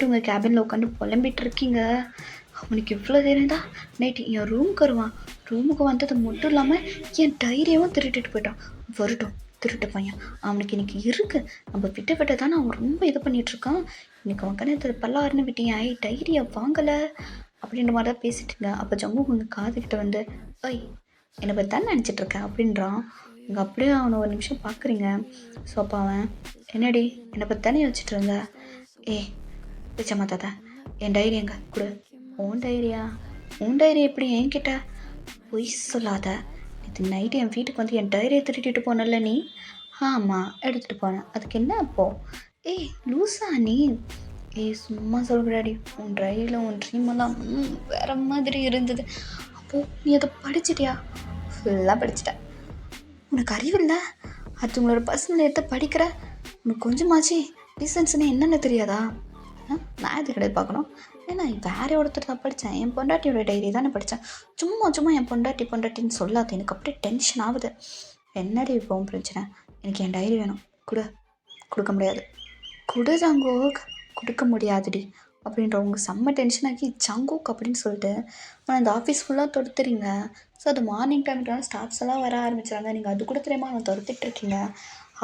உங்கள் கேபினில் உட்காந்து புலம்பிகிட்டு இருக்கீங்க. அவனுக்கு இவ்வளோ தைரியம் தான் நைட்டு என் ரூமுக்கு வருவான். ரூமுக்கு வந்தது மட்டும் இல்லாமல் என் டைரியவும் திருட்டுட்டு போயிட்டான். வரட்டும் திருட்டு பையன், அவனுக்கு இன்றைக்கி இருக்குது, நம்ம விட்ட தானே அவன் ரொம்ப இது பண்ணிகிட்ருக்கான். இன்றைக்கி அவன் கணத்தில் பல்லாருன்னு விட்டேன், டைரியை வாங்கலை அப்படின்ற மாதிரி தான் பேசிட்டுங்க. அப்போ ஜம்மு உங்கள் காதுகிட்ட வந்து ஓய் என்னை பற்றி தானே நினச்சிட்ருக்கேன் அப்படின்றான். நீங்கள் அப்படியே அவனை ஒரு நிமிஷம் பார்க்குறீங்க. ஸோ அப்போ அவன் என்னடி என்னை பற்றி தானே வச்சுட்டு இருந்த, பிச்சம்மா தாத்தா என் டைரி எங்க கொடு, உன் டைரி எப்படி என்கிட்ட, பொய் சொல்லாத, இது நைட்டு என் வீட்டுக்கு வந்து என் டைரியை திருட்டிட்டு போனல நீ, ஆமாம் எடுத்துகிட்டு போனேன், அதுக்கு என்ன அப்போது, லூஸா நீ, சும்மா சொல்கிறாடி, உன் டைரியில் உன் ட்ரீமெல்லாம் வேறு மாதிரி இருந்தது, அப்போது நீ அதை படிச்சிட்டியா, ஃபுல்லாக படிச்சிட்டேன், உனக்கு அறிவில்லை, அது உங்களோட பர்சனல் எடுத்து படிக்கிற, உனக்கு கொஞ்சமாச்சு டீசன்ஸ்னு என்னென்ன தெரியாதா, நான் எது கிடையாது பார்க்கணும், ஏன்னா வேற ஒருத்தர் தான் படித்தேன், என் பொண்டாட்டியோட டைரி தானே படித்தேன். சும்மா சும்மா என் பொண்டாட்டின்னு சொல்லாது, எனக்கு அப்படியே டென்ஷன் ஆகுது. என்னடி இப்போவும் பிரச்சனை? எனக்கு என் டைரி வேணும், கொடுக்க முடியாது. குடு ஜங்கோக், கொடுக்க முடியாதுடி அப்படின்றவங்க செம்ம டென்ஷன் ஆகி ஜங்கோக் அப்படின்னு சொல்லிட்டு ஆனால் அந்த ஆஃபீஸ் ஃபுல்லாக தொடுத்துறீங்க. ஸோ அது மார்னிங் டைம்லாம் ஸ்டாஃப்ஸ் எல்லாம் வர ஆரம்பிச்சாங்க. நீங்கள் அது கூட தெரியாமல் அவன் துரத்திட்டுருக்கீங்க.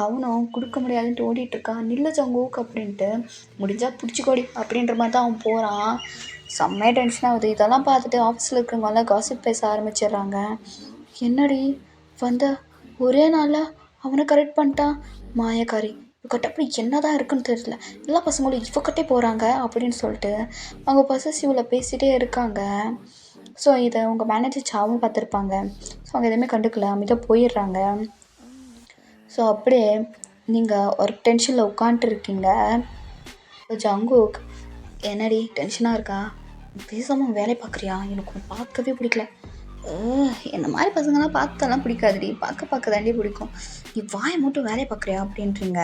அவனும் கொடுக்க முடியாதுன்ட்டு ஓடிட்டுருக்கான். நில்ல ஜங்கோக் அப்படின்ட்டு, முடிஞ்சால் பிடிச்சிக்கோடி அப்படின்ற மாதிரி தான் அவன் போகிறான். செம்மையாக டென்ஷன் ஆகுது. இதெல்லாம் பார்த்துட்டு ஆஃபீஸில் இருக்கிறவங்களாம் காசிப் பேச ஆரம்பிச்சிடுறாங்க. என்னடி வந்த ஒரே நாளில் அவனை கரெக்ட் பண்ணிட்டான், மாயக்காரி, இவக்கிட்ட அப்படி என்ன தான் இருக்குன்னு தெரியல, எல்லா பசங்களும் இவக்கிட்டே போகிறாங்க அப்படின்னு சொல்லிட்டு அவங்க பொசசிவில் பேசிகிட்டே இருக்காங்க. ஸோ இதை உங்கள் மேனேஜர் சாவும் பார்த்துருப்பாங்க. ஸோ அவங்க எதுவுமே கண்டுக்கல, அமைதியாக போயிடுறாங்க. ஸோ அப்படியே நீங்கள் ஒரு டென்ஷனில் உட்காண்ட்டுருக்கீங்க. ஜங்குக், என்னடி டென்ஷனாக இருக்கா? பேசாமல் வேலை பார்க்குறியா? எனக்கு பார்க்கவே பிடிக்கல. என்ன மாதிரி பசங்களாம் பார்த்தெல்லாம் பிடிக்காதுடி, பார்க்க தாண்டி பிடிக்கும். நீ வாயை மட்டும் வேலையை பார்க்குறியா அப்படின்றீங்க.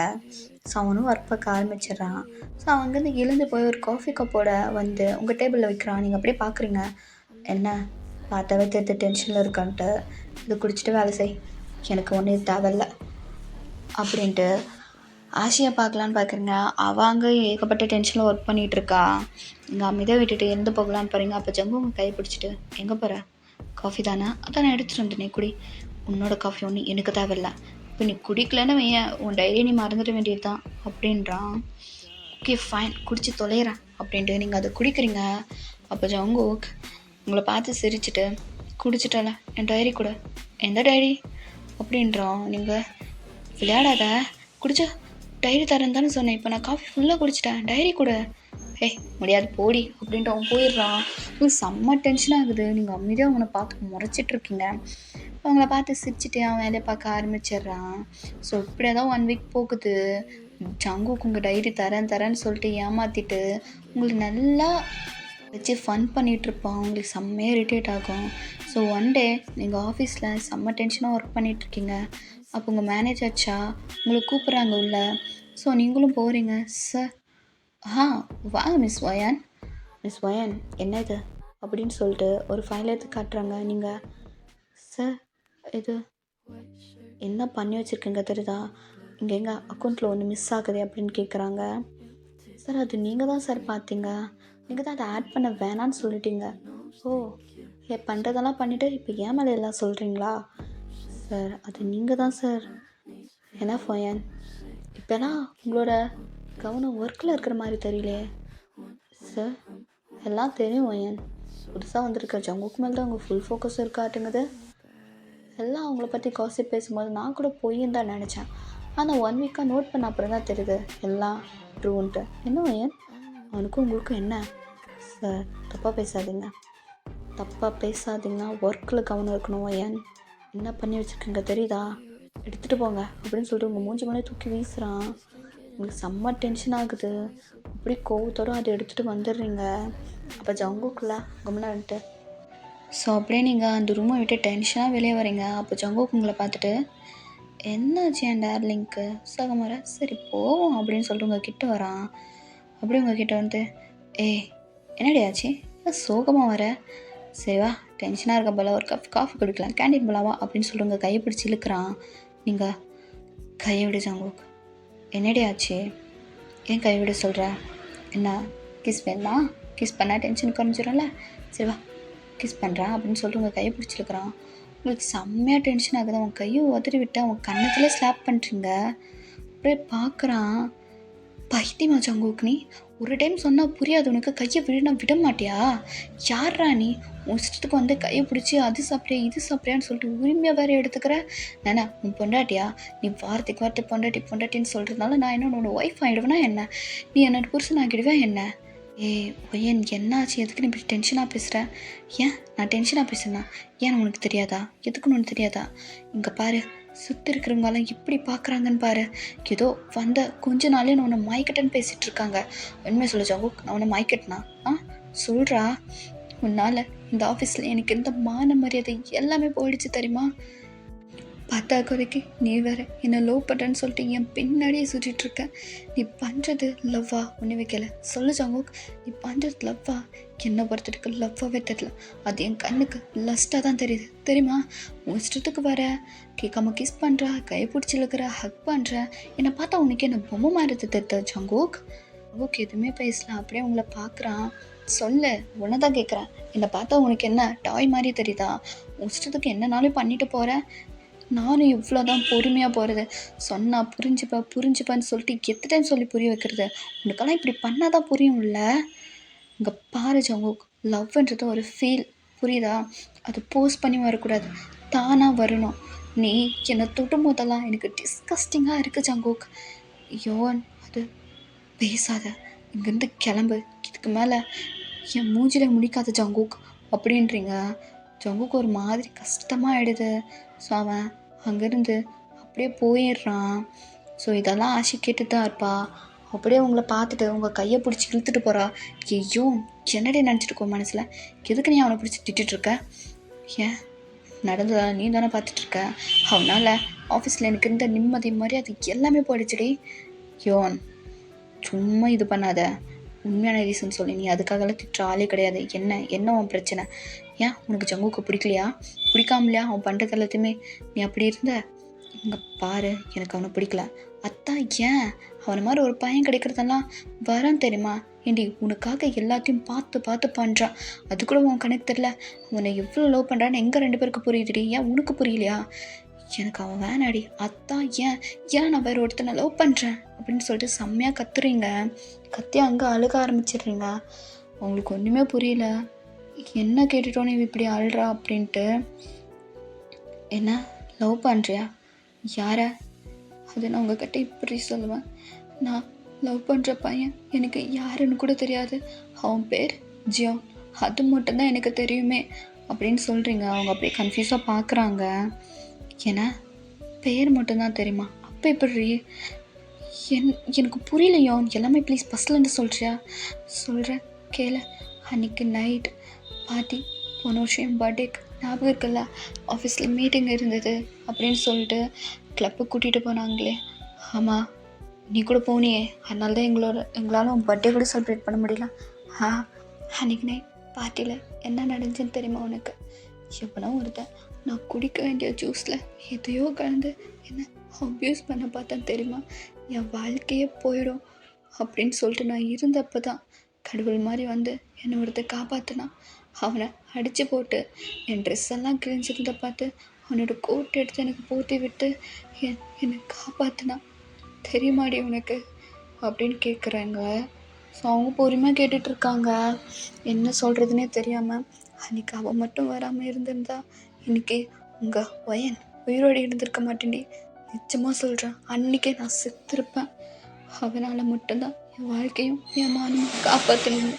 ஸோ அவனும் ஒர்க் பார்க்க ஆரம்பிச்சிடுறான். ஸோ அவன் அங்கேருந்து எழுந்து போய் ஒரு காஃபி கப்போட வந்து உங்கள் டேபிளில் வைக்கிறான். நீங்கள் அப்படியே பார்க்குறீங்க. என்ன பார்த்தாவே தெரிஞ்ச டென்ஷனில் இருக்கான்ட்டு, இது குடிச்சிட்டு வேலை செய், எனக்கு ஒன்றும் இது தேவையில்லை அப்படின்ட்டு ஆசையை பார்க்கலான்னு பார்க்குறீங்க. அவள் அங்கே ஏகப்பட்ட டென்ஷனில் ஒர்க் பண்ணிகிட்ருக்கா. இங்கே அமைதியாக விட்டுட்டு எந்த போகலான்னு பாருங்க. அப்போ ஜம்பு உங்கள் கை பிடிச்சிட்டு, எங்கே போகிற? காஃபி தானே, அதான் நான் எடுத்துகிட்டு வந்தேனே, குடி. உன்னோட காஃபி ஒன்று எனக்கு தேவையில்லை. இப்போ நீ குடிக்கலன்னு வையன், உன் டைரியை நீ மறந்துட வேண்டியது தான் அப்படின்றான். ஓகே ஃபைன், குடிச்சு தொலைகிறேன் அப்படின்ட்டு நீங்கள் அதை குடிக்கிறீங்க. அப்போ ஜங்குக் உங்களை பார்த்து சிரிச்சுட்டு, குடிச்சிட்டால என் டைரி கூட. எந்த டைரி அப்படின்றான். நீங்கள் விளையாடாத, குடிச்சா டைரி தரேன்னு தானே சொன்னேன், இப்போ நான் காஃபி ஃபுல்லாக குடிச்சிட்டேன், டைரி கூட. முடியாது போடி அப்படின்ட்டு அவன் போயிடுறான். உங்களுக்கு செம்ம டென்ஷன் ஆகுது. நீங்கள் அமைதியாக அவனை பார்த்து முறைச்சிட்ருக்கீங்க. அவங்கள பார்த்து சிரிச்சுட்டு அவன் வேலையை பார்க்க ஆரம்பிச்சிடுறான். ஸோ இப்படியே தான் 1 வீக் போகுது. ஜங்குக்கு உங்கள் டைரி தரேன்னு சொல்லிட்டு ஏமாற்றிட்டு உங்களுக்கு நல்லா வச்சு ஃபன் பண்ணிகிட்ருப்பான். உங்களுக்கு செம்மையாக இரிட்டேட் ஆகும். ஸோ ஒன் டே நீங்கள் ஆஃபீஸில் செம்ம டென்ஷனாக ஒர்க் பண்ணிகிட்ருக்கீங்க. அப்போ உங்கள் மேனேஜர்ச்சா உங்களை கூப்பிட்றாங்க உள்ள. ஸோ நீங்களும் போகிறீங்க. சார் வாங்க மிஸ் வயன் என்ன இது அப்படின்னு சொல்லிட்டு ஒரு ஃபைல் எடுத்து காட்டுறாங்க. நீங்கள் சார் இது என்ன பண்ணி வச்சுருக்கீங்க தெரியுதா? இங்கே எங்கள் அக்கௌண்ட்டில் ஒன்று மிஸ் ஆகுது அப்படின்னு கேட்குறாங்க. சார் அது நீங்கள் தான் சார் பார்த்தீங்க, நீங்கள் தான் அதை ஆட் பண்ண வேணான்னு சொல்லிட்டீங்க. பண்ணுறதெல்லாம் பண்ணிவிட்டு இப்போ ஏன் மேலே எல்லாம் சொல்கிறீங்களா? சார் அது நீங்கள் தான் சார். என்ன ஃபயன், இப்போலாம் உங்களோட கவனம் ஒர்க்கில் இருக்கிற மாதிரி தெரியலையே. சார் எல்லாம் தெரியும் வயன், புதுசாக வந்திருக்க ஜங்குக்கு மேலே தான் உங்கள் ஃபுல் ஃபோக்கஸ் இருக்காட்டுங்குது. எல்லாம் அவங்கள பற்றி காசிப் பேசும்போது நான் கூட பொய்ன்னு தான் நினச்சேன். ஆனால் 1 வீக்காக நோட் பண்ண அப்புறம் தான் தெரியுது எல்லாம் ட்ரூன்ட்டு. என்ன வயன், அவனுக்கும் உங்களுக்கும் என்ன? சார் தப்பாக பேசாதீங்கன்னா ஒர்க்கில் கவனம் இருக்கணும் வயன். என்ன பண்ணி வச்சுருக்கீங்க தெரியுதா? எடுத்துகிட்டு போங்க அப்படின்னு சொல்லிட்டு உங்கள் மூஞ்சி மேலே தூக்கி வீசுகிறான். உங்களுக்கு செம்ம டென்ஷன் ஆகுது. அப்படி கோவத்தோடு அதை எடுத்துகிட்டு வந்துடுறீங்க. அப்போ ஜங்குக்குள்ளே கம்முன்ட்டு ஸோ அப்படியே நீங்கள் அந்த ரூமை விட்டு டென்ஷனாக வெளியே வரீங்க. அப்போ ஜங்குக்கு உங்களை பார்த்துட்டு, என்னாச்சு என் டார்லிங்க்கு சகமர, சரி போவோம் அப்படின்னு சொல்லிட்டு உங்கள் கிட்ட வரான். அப்படியே உங்கள் கிட்ட வந்து, என்னடி ஆச்சு, சோகமாக வர? சரி வா, டென்ஷனாக இருக்க போல ஒரு கப் காஃபி குடிக்கலாம், கேண்டீன் போலாவா அப்படின்னு சொல்லிட்டு உங்கள் கையை பிடிச்சி இழுக்கிறான். நீங்கள் கையை விடு ஜங்குக். என்னடி ஆச்சு, ஏன் கை விட சொல்கிற? என்ன கிஸ் வேணுமா? கிஸ் பண்ணால் டென்ஷன் குறைஞ்சிடும்ல, சரி வா கிஸ் பண்ணுறான் அப்படின்னு சொல்லிட்டு உங்கள் கையை பிடிச்சிருக்கிறான். உங்களுக்கு செம்மையாக டென்ஷன் ஆகுது. அவன் கையை உதறி விட்டு அவன் கண்ணத்தில் ஸ்லாப் பண்ணுறீங்க. அப்படியே பார்க்குறான். பைத்தியமா ஜங்குக், நீ ஒரு டைம் சொன்னால் புரியாது உனக்கு, கையை விட விட மாட்டியா? யார்ரா நீ? உன் இஷ்டத்துக்கு வந்து கையை பிடிச்சி அது சாப்பிட்றியா இது சாப்பிட்றியான்னு சொல்லிட்டு உரிமையாக வேறு எடுத்துக்கிற. நானே உன் பொண்டாட்டியா? நீ வார்த்தைக்கு பொண்டாட்டின்னு சொல்கிறதுனால நான் என்ன உன்னோட ஒய்ஃப் ஆகிடுவேனா என்ன? நீ என்னோட புருஷன் ஆகிடுவேன் என்ன? ஒய்யன் என்னாச்சு, எதுக்கு நீ இப்படி டென்ஷனாக பேசுகிற? ஏன் நான் டென்ஷனாக பேசுனா ஏன் உனக்கு தெரியாதா? எதுக்குன்னு உனக்கு தெரியாதா? இங்கே பாரு, சுற்றி இருக்கிறவங்களாம் இப்படி பார்க்குறாங்கன்னு பாரு. ஏதோ வந்த கொஞ்ச நாளே நான் உன்னை மயக்கட்டேன்னு பேசிகிட்டு இருக்காங்க. உண்மையை சொல்லு ஜங்குக், நான் உன்னை மயக்கட்டினா? சொல்கிறா. உன்னால் இந்த ஆஃபீஸில் எனக்கு எந்த மான மரியாதை எல்லாமே போயிடுச்சு தெரியுமா? பத்தாக்குறைக்கு நீ வேற என்னை லவ் பண்ணுறேன்னு சொல்லிட்டு என் பின்னாடியே சுற்றிட்டு இருக்க. நீ பண்ணுறது லவ்வா ஒன்று வைக்கல சொல்லு ஜங்குக், நீ பண்ணுறது லவ்வா? என்னை பொறுத்ததுக்கு லவ்வாகவே தெரியல, அது என் கண்ணுக்கு லஸ்ட்டாக தான் தெரியுது தெரியுமா? உன் இஷ்டத்துக்கு வர கேட்காம கிஸ் பண்ணுற, கையை பிடிச்சி இழுக்கிற, ஹக் பண்ணுற, என்னை பார்த்தா உனக்கு என்ன பொம்மை மாதிரி தெரியுது ஜங்குக். ஜங்குக் எதுவுமே பேசல, அப்படியே உங்களை பார்க்குறான். சொல்லு, உன்னை தான் கேட்குறேன், என்னை பார்த்தா உனக்கு என்ன டாய் மாதிரி தெரியுதா? உன் இஷ்டத்துக்கு என்னனாலும் பண்ணிட்டு போகிற. நானும் இவ்வளோ தான் பொறுமையாக போகிறது. சொன்னால் புரிஞ்சுப்பான்னு சொல்லிட்டு எத்தனை டைம் சொல்லி புரிய வைக்கிறது? உனக்கெல்லாம் இப்படி பண்ணால் தான் புரியும்ல. இங்கே பாரு ஜங்குக், லவ்ன்றது ஒரு ஃபீல், புரியுதா? அது போஸ்ட் பண்ணி வரக்கூடாது, தானாக வரணும். நீ என்னை தொடும் போதெல்லாம் எனக்கு டிஸ்கஸ்டிங்காக இருக்குது ஜங்குக். யோன், அது பேசாத, இங்கேருந்து கிளம்பு, இதுக்கு மேலே என் மூஞ்சில முடிக்காத ஜங்குக் அப்படின்றீங்க. ஜங்குக்கு ஒரு மாதிரி கஷ்டமாக ஆகிடுது. ஸோ அவன் அங்கேருந்து அப்படியே போயிடுறான். ஸோ இதெல்லாம் ஆஷி கேட்டு தான் இருப்பா. அப்படியே உங்களை பார்த்துட்டு உங்கள் கையை பிடிச்சி இழுத்துட்டு போகிறா. ஐயோ, என்னடே நினச்சிட்டுக்கோ மனசில், எதுக்கு நீ அவனை பிடிச்சி திட்டிருக்க? ஏன் நடந்ததா நீ தானே பார்த்துட்ருக்க? அவனால் ஆஃபீஸில் எனக்கு இருந்த நிம்மதி மாதிரி அது எல்லாமே போயிடுச்சுடி. யோன், சும்மா இது பண்ணாத, உண்மையான ரீசன் சொல்லி. நீ அதுக்காகலாம் திட்டுற ஆளே கிடையாது. என்ன உன் பிரச்சனை? ஏன் உனக்கு ஜங்குக்கு பிடிக்கலையா? பிடிக்காமலையா அவன் பண்ணுறது எல்லாத்தையுமே நீ அப்படி இருந்த? இங்கே பாரு, எனக்கு அவனை பிடிக்கல அத்தான். ஏன் அவனை மாதிரி ஒரு பையன் கிடைக்கிறதெல்லாம் வரான் தெரியுமா? ஏண்டி, உனக்காக எல்லாத்தையும் பார்த்து பண்ணுறான், அது கூட உன் கணக்கு தெரியல. அவனை எவ்வளோ லவ் பண்ணுறான்னு எங்கள் 2 பேருக்கு புரியுதுடி, ஏன் உனக்கு புரியலையா? எனக்கு அவன் வேணாடி அத்தான். ஏன் நான் வேறு ஒருத்தனை லவ் பண்ணுறேன் அப்படின்னு சொல்லிட்டு செம்மையாக கத்துறீங்க. கத்தி அங்கே அழுக ஆரம்பிச்சிடுறீங்க. அவங்களுக்கு ஒன்றுமே புரியல. என்ன கேட்டுட்டோன்னு இப்படி அழுறா அப்படின்ட்டு. என்ன லவ் பண்ணுறியா? யாரை? அது நான் உங்ககிட்ட இப்படி சொல்லுவேன். நான் லவ் பண்ணுற பையன் எனக்கு யாருன்னு கூட தெரியாது. அவன் பேர் ஜியோன், அது மட்டும்தான் எனக்கு தெரியுமே அப்படின்னு சொல்கிறீங்க. அவங்க அப்படியே கன்ஃபியூஸாக பார்க்குறாங்க. ஏன்னா பேர் மட்டும்தான் தெரியுமா? அப்போ எப்படி? எனக்கு புரியலையோ, எல்லாமே ப்ளீஸ் ஃபஸ்ட்லேருந்து சொல்கிறியா? சொல்கிறேன் கேளு. அன்றைக்கி நைட் பார்ட்டி, போன வருஷம் பர்த்டேக்கு ஞாபகம் இருக்குல்ல, ஆஃபீஸில் மீட்டிங் இருந்தது அப்படின்னு சொல்லிட்டு கிளப்புக்கு கூட்டிகிட்டு போனாங்களே. ஆமாம், நீ கூட போனியே, அதனால தான் எங்களால் பர்த்டே கூட செலிப்ரேட் பண்ண முடியல. அன்றைக்கி நைட் பார்ட்டியில் என்ன நடந்துச்சுன்னு தெரியுமா உனக்கு? எப்போனா ஒருத்தன் நான் குடிக்க வேண்டிய ஜூஸில் எதையோ கலந்து என்ன அப்யூஸ் பண்ண பார்த்தேன் தெரியுமா? என் வாழ்க்கையே போயிடும் அப்படின்னு சொல்லிட்டு நான் இருந்தப்போ தான் கடவுள் மாதிரி வந்து என்னை ஒருத்தர் காப்பாற்றினான். அவனை அடித்து போட்டு என் ட்ரெஸ் எல்லாம் கிழிஞ்சிருந்த பார்த்து அவனோட கோட் எடுத்து எனக்கு போத்தி விட்டு என்னை காப்பாற்றினான். தெரியுமாடி உனக்கு அப்படின்னு கேட்குறாங்க. ஸோ அவங்க பொறுமையாக கேட்டுட்ருக்காங்க. என்ன சொல்கிறதுனே தெரியாமல். அன்றைக்கி அவன் மட்டும் வராமல் இருந்திருந்தா இன்றைக்கி உங்கள் ஒயன் உயிரோடு இருந்திருக்க மாட்டேன்டி. நிச்சயமாக சொல்கிறேன், அன்றைக்கே நான் செத்துருப்பேன். அவனால் மட்டும்தான் என் வாழ்க்கையும் என் மானமும் காப்பாற்றணும்.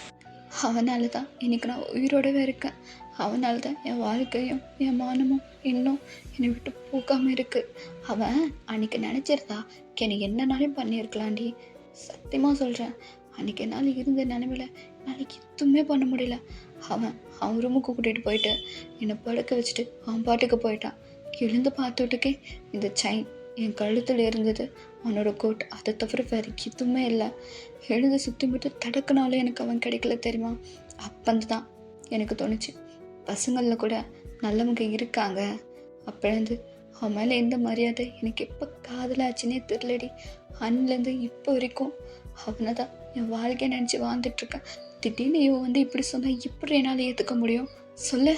அவனால தான் இன்றைக்கி நான் உயிரோடவே இருக்கேன். அவனால தான் என் வாழ்க்கையும் என் மானமும் இன்னும் என்னை விட்டு போகாமல் இருக்குது. அவன் அன்றைக்கி நினச்சிருந்தா எனக்கு என்னன்னாலும் பண்ணியிருக்கலாண்டி. சத்தியமாக சொல்கிறேன், அன்றைக்கி என்னால் இருந்த நினைவில் நாளைக்கு எதுவுமே பண்ண முடியல. அவன் ரூமுக்கு கூட்டிகிட்டு போயிட்டு என்னை படுக்க வச்சுட்டு அவன் பாட்டுக்கு போயிட்டான். எழுந்து பார்த்துட்டுக்கே இந்த செயின் என் கழுத்தில் இருந்தது, அவனோட கோட், அதை தவிர வேறு எதுவுமே இல்லை. எழுந்து சுற்றி மட்டும் தடக்குனாலும் எனக்கு அவன் கிடைக்கல தெரியுமா? அப்பந்து தான் எனக்கு தோணுச்சு, பசங்களில் கூட நல்லவங்க இருக்காங்க. அப்போலேருந்து அவன் மேலே எந்த மரியாதை எனக்கு எப்போ காதலாச்சுன்னே தெரிலடி. அன்னிலேருந்து இப்போ வரைக்கும் அவனை தான் என் வாழ்க்கையை நினச்சி வாழ்ந்துட்டுருக்கேன். திடீர்னு இவன் வந்து இப்படி சொன்னால் இப்படி என்னால் ஏற்றுக்க முடியும்? சொல்லு,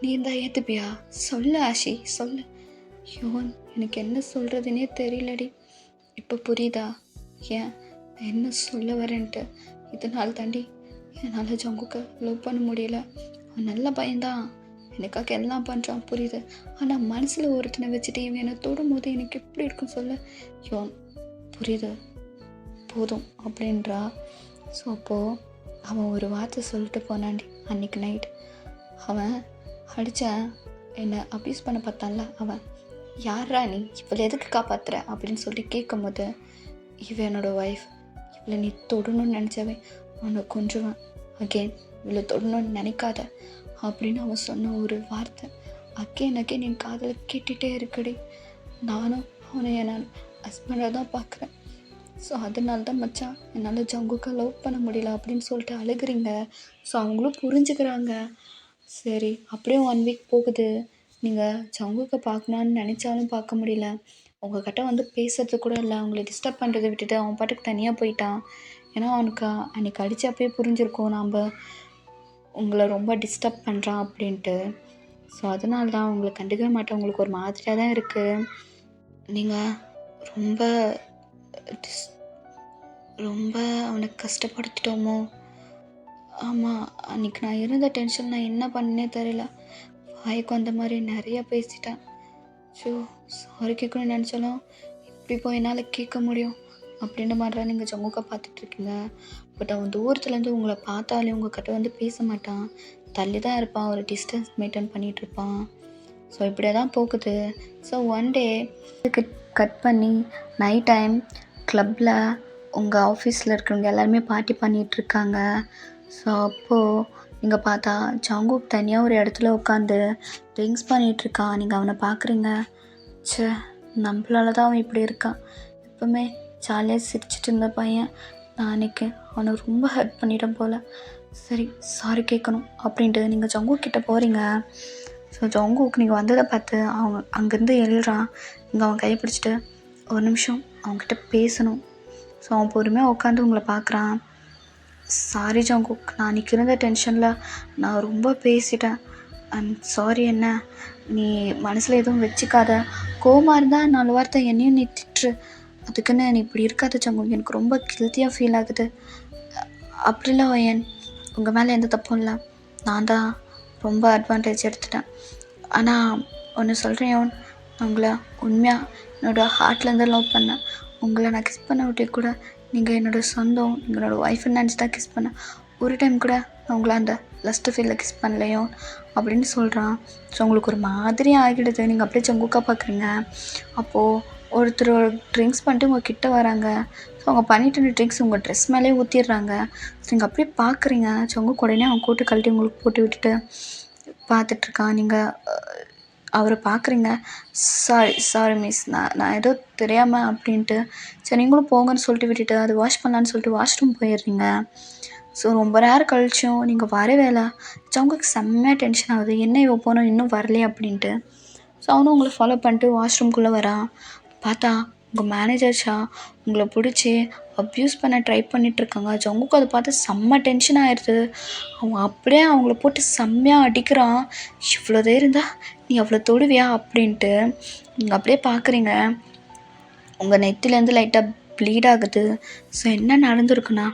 நீ இருந்தால் ஏற்றுப்பியா? சொல்லு ஆஷி, சொல்லு. யோன், எனக்கு என்ன சொல்கிறதுனே தெரியலடி. இப்போ புரியுதா ஏன் நான் என்ன சொல்ல வரேன்ட்டு? இதனால் தாண்டி என்னால் ஜங்குக்க லவ் பண்ண முடியல. அவன் நல்ல பையன்தான், எனக்காக எல்லாம் பண்ணுறான், புரியுது. ஆனால் மனசில் ஒருத்தனை வச்சுட்டு இவன் என்னை தொடும் போது எனக்கு எப்படி இருக்கும் சொல்ல? யோன், புரியுது, போதும் அப்படின்றா. ஸோ அப்போது அவன் ஒரு வார்த்தை சொல்லிட்டு போனான்டி. அன்றைக்கி நைட் அவன் அடித்தான், என்னை அப்யூஸ் பண்ண பார்த்தான்ல, அவன் யாரா நீ, இவளை எதுக்கு காப்பாற்றுற அப்படின்னு சொல்லி கேட்கும் போது, இவன் என்னோட ஒய்ஃப், இவளை நீ தொடணும்னு நினச்சாவே அவனை கொன்றுவேன், அகெயின் இவளை தொடணும்னு நினைக்காத அப்படின்னு அவன் சொன்ன ஒரு வார்த்தை. அகெயின் அகெயின் என் காதில் கேட்டுகிட்டே இருக்குடி. நானும் அவனை என் ஹஸ்பண்டாக தான் பார்க்குறேன். ஸோ அதனால தான் மச்சான் என்னால் ஜங்குக்கை லவ் பண்ண முடியல அப்படின்னு சொல்லிட்டு அழுகுறீங்க. ஸோ அவங்களும் புரிஞ்சுக்கிறாங்க. சரி அப்படியே 1 வீக் போகுது. நீங்கள் ஜங்குக்கை பார்க்கணுன்னு நினச்சாலும் பார்க்க முடியல. உங்ககிட்ட வந்து பேசுறது கூட இல்லை. அவங்கள டிஸ்டர்ப் பண்ணுறதை விட்டுட்டு அவன் பாட்டுக்கு தனியாக போயிட்டான். ஏன்னா அவனுக்கு அன்றைக்கி அடித்து அப்பயே புரிஞ்சிருக்கும் நாம் உங்களை ரொம்ப டிஸ்டர்ப் பண்ணுறான் அப்படின்ட்டு. ஸோ அதனால தான் உங்களை கண்டுக்கவே மாட்டேன். உங்களுக்கு ஒரு மாதிரியாக தான் இருக்குது. நீங்கள் ரொம்ப ரொம்ப அவனை கஷ்டப்படுத்திட்டோமோ? ஆமாம், அன்றைக்கி நான் இருந்த டென்ஷன் நான் என்ன பண்ணேனே தெரியல. வாய்க்கு வந்த மாதிரி நிறையா பேசிட்டேன். ஸோ சாரி கேட்கணும்னு நினச்சாலும் இப்படி போய் என்னால் கேட்க முடியும் அப்படின்ற மாதிரிலாம் நீங்கள் ஜங்குக்கா பார்த்துட்ருக்கீங்க. பட் அவன் தூரத்துலேருந்து உங்களை பார்த்தாலே உங்கள்கிட்ட வந்து பேச மாட்டான். தள்ளி தான் இருப்பான். ஒரு டிஸ்டன்ஸ் மெயின்டைன் பண்ணிகிட்ருப்பான். ஸோ இப்படியே தான் போகுது. ஸோ ஒன் டே கட் பண்ணி நைட் டைம் கிளப்பில் உங்கள் ஆஃபீஸில் இருக்கிறவங்க எல்லாருமே பார்ட்டி பண்ணிகிட்ருக்காங்க. ஸோ அப்போது நீங்கள் பார்த்தா ஜங்குக் தனியாக ஒரு இடத்துல உட்காந்து ட்ரிங்க்ஸ் பண்ணிகிட்ருக்கான். நீங்கள் அவனை பார்க்குறீங்க. ச்சே, நம்மளால தான் அவன் இப்படி இருக்கான். எப்போவுமே ஜாலியாக சிரிச்சிட்டு இருந்த பையன். நான் அன்றைக்கி அவனை ரொம்ப ஹர்ட் பண்ணிட்டேன் போல். சரி சாரி கேட்கணும் அப்படின்ட்டு நீங்கள் ஜங்குக் கிட்டே போகிறீங்க. ஸோ ஜங்குக் நீங்கள் வந்ததை பார்த்து அவங்க அங்கேருந்து எழுறான். நீங்கள் அவன் கையை பிடிச்சிட்டு ஒரு நிமிஷம் அவங்ககிட்ட பேசணும். ஸோ அவன் பொறுமையாக உட்காந்து உங்களை பார்க்குறான். சாரி ஜங்குக், நான் அன்றைக்கி இருந்த டென்ஷனில் நான் ரொம்ப பேசிட்டேன். I'm sorry. என்ன நீ மனசில் எதுவும் வச்சுக்காத. கோவமாக இருந்தால் 4 வார்த்தை என்னையும் நீ திட்டுரு. அதுக்குன்னு நீ இப்படி இருக்காத ஜங்குக். எனக்கு ரொம்ப கில்ட்டியாக ஃபீல் ஆகுது. அப்படிலாம் ஏன் உங்கள் மேலே எந்த தப்பும் இல்லை. நான் தான் ரொம்ப அட்வான்டேஜ் எடுத்துட்டேன். ஆனால் ஒன்று சொல்கிறேன் யோன், நான் உங்களை உண்மையாக என்னோடய ஹார்ட்லேருந்து லவ் பண்ணேன். உங்களை நான் கிஸ் பண்ண விட்டே கூட நீங்கள் என்னோடய சொந்தம், எங்களோட ஒய்ஃப்னு நினச்சி தான் கிஸ் பண்ணேன். ஒரு டைம் கூட நான் உங்களை அந்த லஸ்ட்டு ஃபீலில் கிஸ் பண்ணலையோ அப்படின்னு சொல்கிறான். ஸோ உங்களுக்கு ஒரு மாதிரி ஆகிடுது. நீங்கள் அப்படியே ஜங்குக்கா பார்க்குறீங்க. அப்போது ஒருத்தர் ட்ரிங்க்ஸ் பண்ணிட்டு உங்கள் கிட்டே வராங்க. ஸோ அவங்க பண்ணிட்டு இருந்த ட்ரிங்க்ஸ் உங்கள் ட்ரெஸ் மேலே ஊற்றிடுறாங்க. ஸோ நீங்கள் அப்படியே பார்க்குறீங்க. ஜங்குக் உடனே அவங்க கூட்டு கழட்டி உங்களுக்கு போட்டு விட்டுட்டு பார்த்துட்ருக்கான். நீங்கள் அவரை பார்க்குறீங்க. சாரி மிஸ், நான் ஏதோ தெரியாமல் அப்படின்ட்டு. சரி நீங்களும் போங்கன்னு சொல்லிட்டு விட்டுட்டு அது வாஷ் பண்ணலான்னு சொல்லிட்டு வாஷ்ரூம் போயிடுறீங்க. ஸோ ரொம்ப நேரம் கழிச்சும் நீங்கள் வரவே இல்லை. ஜங்குக்கு செம்மையாக டென்ஷன் ஆகுது. என்ன இவ போனோம் இன்னும் வரலையே அப்படின்ட்டு. ஸோ அவனும் உங்களை ஃபாலோ பண்ணிட்டு வாஷ்ரூம்குள்ளே வரான். பார்த்தா உங்கள் மேனேஜர்ஸா உங்களை பிடிச்சி அப்யூஸ் பண்ண ட்ரை பண்ணிகிட்ருக்காங்க. ஜங்குக்கு அதை பார்த்து செம்ம டென்ஷன் ஆகிடுது. அவன் அப்படியே அவங்கள போட்டு செம்மையாக அடிக்கிறான். இவ்வளோ தைரியம் இருந்தால் நீ அவ்வளோ தொடுவியா அப்படின்ட்டு. நீங்கள் அப்படியே பார்க்குறீங்க. உங்கள் நெத்திலேருந்து லைட்டாக ப்ளீட் ஆகுது. ஸோ என்ன நடந்திருக்குண்ணா?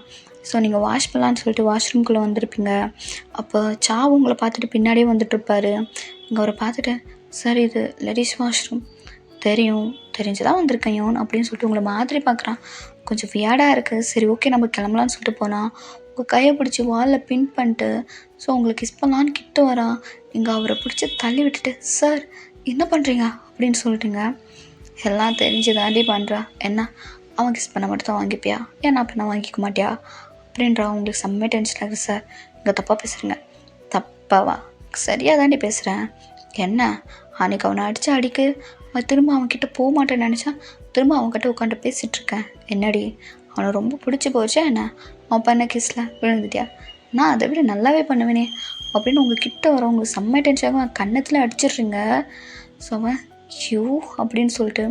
ஸோ நீங்கள் வாஷ் பண்ணலான்னு சொல்லிட்டு வாஷ்ரூம்குள்ளே வந்திருப்பீங்க. அப்போ சாவு உங்களை பார்த்துட்டு பின்னாடியே வந்துட்டுருப்பாரு. நீங்கள் அவரை பார்த்துட்டு, சார் இது லேடிஸ் வாஷ்ரூம் தெரிஞ்சு தான் வந்திருக்கேன் யோன் அப்படின்னு சொல்லிட்டு உங்களை மாதிரி பார்க்குறான். கொஞ்சம் வியாடாக இருக்குது. சரி ஓகே நம்ம கிளம்பலான்னு சொல்லிட்டு போனால் உங்கள் கையை பிடிச்சி வாலில் பின் பண்ணிட்டு ஸோ உங்களை கிஸ் பண்ணலான்னு கிட்ட வரான். நீங்கள் அவரை பிடிச்சி தள்ளி விட்டுட்டு, சார் என்ன பண்ணுறீங்க அப்படின்னு சொல்லிட்டீங்க. எல்லாம் தெரிஞ்சு தாண்டி பண்ணுறா. என்ன அவன் கிஸ் பண்ண மட்டும் தான் வாங்கிப்பியா? ஏன் நான் பண்ண வாங்கிக்க மாட்டியா அப்படின்றா. உங்களுக்கு செம்ம டென்ஷன் ஆகுது. சார் இங்கே தப்பாக பேசுகிறீங்க. தப்பாவா? சரியாக தாண்டி பேசுகிறேன். என்ன அன்றைக்கி அவனை அடித்து அடிக்கு திரும்ப அவன்கிட்ட போக மாட்டேன்னு நினச்சா திரும்ப அவன்கிட்ட உட்காந்து பேசிகிட்ருக்கேன். என்னடி அவனை ரொம்ப பிடிச்சி போச்சா என்ன? அவன் பண்ண கிஸில் விழுந்துட்டியா? நான் அதை விட நல்லாவே பண்ணுவேனே அப்படின்னு உங்கள் கிட்ட வர உங்களுக்கு செம்ம டென்ஷனாக கன்னத்தில் அடிச்சிடுறீங்க. ஸோ அவன் யூ அப்படின்னு சொல்லிட்டு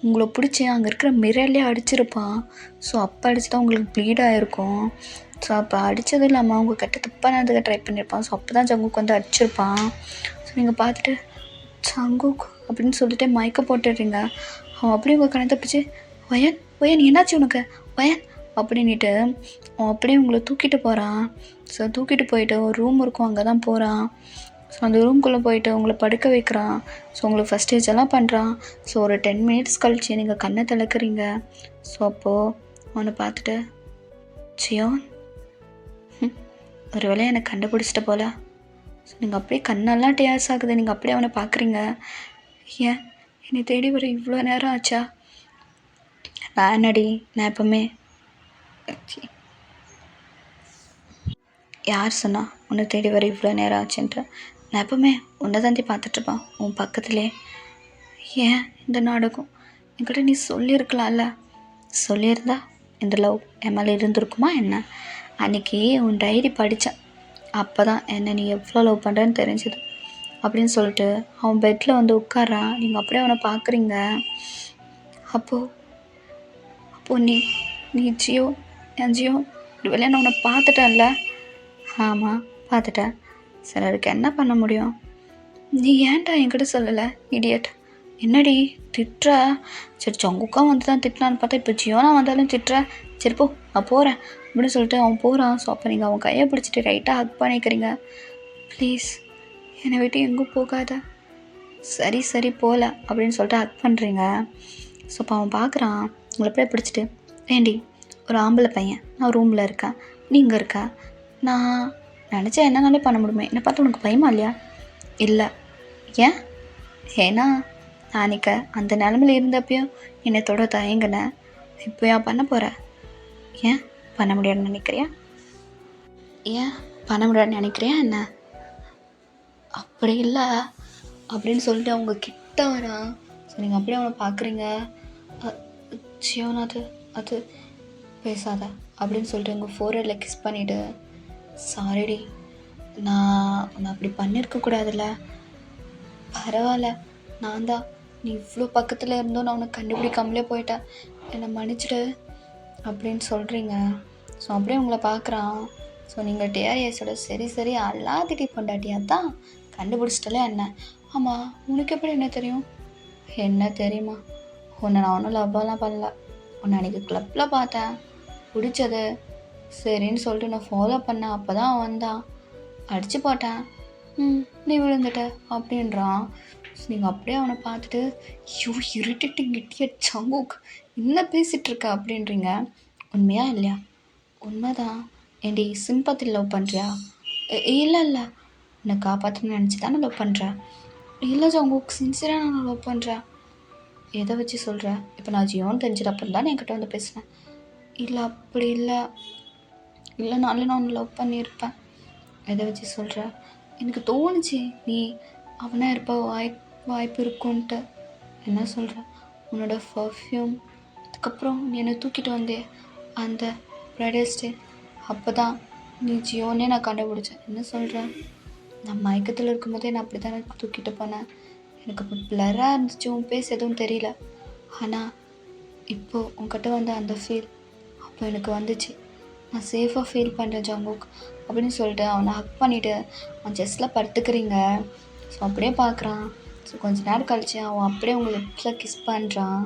உங்களை பிடிச்சி அங்கே இருக்கிற மிரர்லேயே அடிச்சிருப்பான். ஸோ அப்போ அடிச்சு தான் உங்களுக்கு ப்ளீட் ஆகிருக்கும். ஸோ அப்போ அடித்ததும் இல்லாமல் அவங்க கிட்ட தப்பாக நடந்துக்க ட்ரை பண்ணியிருப்பான். ஸோ அப்போ தான் ஜங்குக்கு வந்து அடிச்சிருப்பான். ஸோ நீங்கள் பார்த்துட்டு ஜங்குக் அப்படின்னு சொல்லிட்டு மயக்க போட்டுடுறீங்க. அவன் அப்படியே உங்கள் கணத்தை பிடிச்சி ஒயன் என்னாச்சு உனக்கு ஒயன் அப்படின்ட்டு அவன் அப்படியே உங்களை தூக்கிட்டு போகிறான். ஸோ தூக்கிட்டு போயிட்டு ஒரு ரூம் இருக்கும் அங்கே தான் போகிறான். ஸோ அந்த ரூம்குள்ளே போயிட்டு உங்களை படுக்க வைக்கிறான். ஸோ உங்களுக்கு ஃபஸ்ட் ஸ்டேஜ் எல்லாம் பண்ணுறான். ஸோ ஒரு 10 மினிட்ஸ் கழிச்சு நீங்கள் கண்ணை திறக்கிறீங்க. ஸோ அப்போது அவனை பார்த்துட்டு, சியோன் ஒரு வேளையை என்னை கண்டுபிடிச்சிட்ட போல. ஸோ நீங்கள் அப்படியே கண்ணெல்லாம் டேர்ஸ் ஆகுது. நீங்கள் அப்படியே அவனை பார்க்குறீங்க. ஏன் என்னை தேடி வர இவ்வளோ நேரம் ஆச்சா? நான் என்னடி, நான் எப்போவுமே யார் சொன்னா உன்னை தேடி வர இவ்வளோ நேரம் ஆச்சுன்ட்டு? நான் எப்பவுமே உன்னை தாண்டி பார்த்துட்ருப்பேன் உன் பக்கத்துலே. ஏன் இந்த நாடகம்? என்கிட்ட நீ சொல்லியிருக்கலாம்ல. சொல்லியிருந்தா இந்த லவ் என் மேலே இருந்திருக்குமா என்ன? அன்றைக்கி உன் டைரி படித்தேன். அப்போ தான் என்னை நீ எவ்வளோ லவ் பண்ணுறேன்னு தெரிஞ்சுது அப்படின்னு சொல்லிட்டு அவன் பெட்டில் வந்து உட்காரான். நீங்கள் அப்படியே அவனை பார்க்குறீங்க. அப்போது நீ நீ ஜியோ என் ஜியோ ஒரு வேலையை நான் உன்னை பார்த்துட்டேன்ல. ஆமாம் பார்த்துட்டேன். சரி அதுக்கு என்ன பண்ண முடியும்? நீ ஏன்டா என்கிட்ட சொல்லலை இடியட்? என்னடி திட்டுற? சரி ஜங்குக்கா வந்து தான் திட்டினான்னு பார்த்தா இப்போ ஜியோனா வந்தாலும் திட்டுற. சரி போ நான் போகிறேன் அப்படின்னு சொல்லிட்டு அவன் போகிறான். ஸோ அப்போ நீங்கள் அவன் கையை பிடிச்சிட்டு ரைட்டாக ஹக் பண்ணிக்கிறீங்க. ப்ளீஸ் என்னை விட்டு எங்கும் போகாத. சரி சரி போகல அப்படின்னு சொல்லிட்டு ஹக் பண்ணுறீங்க. ஸோ அப்போ அவன் பார்க்குறான் உங்களை அப்படியே பிடிச்சிட்டு, ஏண்டி ஒரு ஆம்பளை பையன், நான் ரூமில் இருக்கேன், நீ இங்கே இருக்க, நான் நினச்சா என்னன்னாலே பண்ண முடியுமே, என்னை பார்த்து உனக்கு பயமா இல்லையா? இல்லை. ஏன்? ஏன்னா நான் அன்றைக்கி அந்த நிலமையில இருந்தப்பையும் என்னை தொட தயங்கினேன். இப்போ ஏன் பண்ண போகிற? ஏன் பண்ண முடியாதுன்னு நினைக்கிறியா? ஏன் பண்ண முடியாதுன்னு நினைக்கிறியா என்ன? அப்படி இல்லை அப்படின்னு சொல்லிட்டு அவங்க கிட்ட வரான். ஸோ நீங்கள் அப்படியே அவனை பார்க்குறீங்க. ஜியோனா அது பேசாத அப்படின்னு சொல்லிட்டு உங்கள் ஃபோர்ஹெட்டில் கிஸ் பண்ணிவிட்டு, சாரிடி நான் உன்னை அப்படி பண்ணியிருக்கக்கூடாதுல்ல. பரவாயில்ல, நான் தான் நீ இவ்வளோ பக்கத்தில் இருந்தோம் நான் உனக்கு கண்டுபிடிக்காமலே போயிட்டேன், என்னை மன்னிச்சிடு அப்படின்னு சொல்கிறீங்க. ஸோ அப்படியே உங்களை பார்க்குறான். ஸோ நீங்கள் டிஆர்எஸோட சரி சரி அல்லாதிட்டி பொண்டாட்டியா தான் கண்டுபிடிச்சிட்டலே என்ன? ஆமாம் உனக்கு எப்படி என்ன தெரியும்? என்ன தெரியுமா, உன்னை நான் ஒன்றும் லவ்வெல்லாம் பண்ணல. உன்னை அன்றைக்கி கிளப்பில் பார்த்தேன், பிடிச்சது சரின்னு சொல்லிட்டு நான் ஃபாலோ பண்ணேன். அப்போ தான் அவன் வந்தான், அடித்து போட்டேன், நீ விழுந்துட்ட அப்படின்றான். நீங்கள் அப்படியே அவனை பார்த்துட்டு, யூ இரிட்டேட்டிங் இடியட் ஜங்குக் என்ன பேசிகிட்ருக்க அப்படின்றீங்க. உண்மையா இல்லையா? உண்மை தான். ஏண்டி சிம்பத்தி லவ் பண்ணுறியா? இல்லை இல்லை உன்னை காப்பாற்றணும்னு நினச்சி தானே லவ் பண்ணுறேன். இல்லை ஜங்குக் சின்சியராக நான் லவ் பண்ணுறேன். எதை வச்சு சொல்கிற? இப்போ நான் ஜியோன்னு தெரிஞ்சிட அப்புறம் தானே என்கிட்ட வந்து பேசினேன். இல்லை அப்படி இல்லை, இல்லைனாலும் நான் ஒன்று லவ் பண்ணியிருப்பேன். எதை வச்சு சொல்கிற? எனக்கு தோணுச்சு நீ அவனா இருப்ப வாய்ப்பு இருக்குன்ட்டு. என்ன சொல்கிற? உன்னோட பர்ஃப்யூம், அதுக்கப்புறம் நீ என்னை தூக்கிட்டு வந்தே அந்த ப்ரைடல்ஸ் டே, அப்போ தான் நீ ஜியோன்னே நான் கண்டுபிடிச்சேன். என்ன சொல்கிறேன்? நான் மயக்கத்தில் இருக்கும்போதே நான் அப்படி தானே தூக்கிட்டு போனேன். எனக்கு இப்போ பிளராக இருந்துச்சு, உன் பேச எதுவும் தெரியல. ஆனால் இப்போது உன்கிட்ட வந்த அந்த ஃபீல் அப்போ எனக்கு வந்துச்சு. நான் சேஃபாக ஃபீல் பண்ணுறேன் ஜங்குக் அப்படின்னு சொல்லிட்டு அவனை ஹக் பண்ணிவிட்டு அவன் செஸ்ட்டில் படுத்துக்கிறீங்க. ஸோ அப்படியே பார்க்குறான். ஸோ கொஞ்சம் நேரம் கழிச்சு அவன் அப்படியே உங்கள் லிப்ஸில் கிஸ் பண்ணுறான்.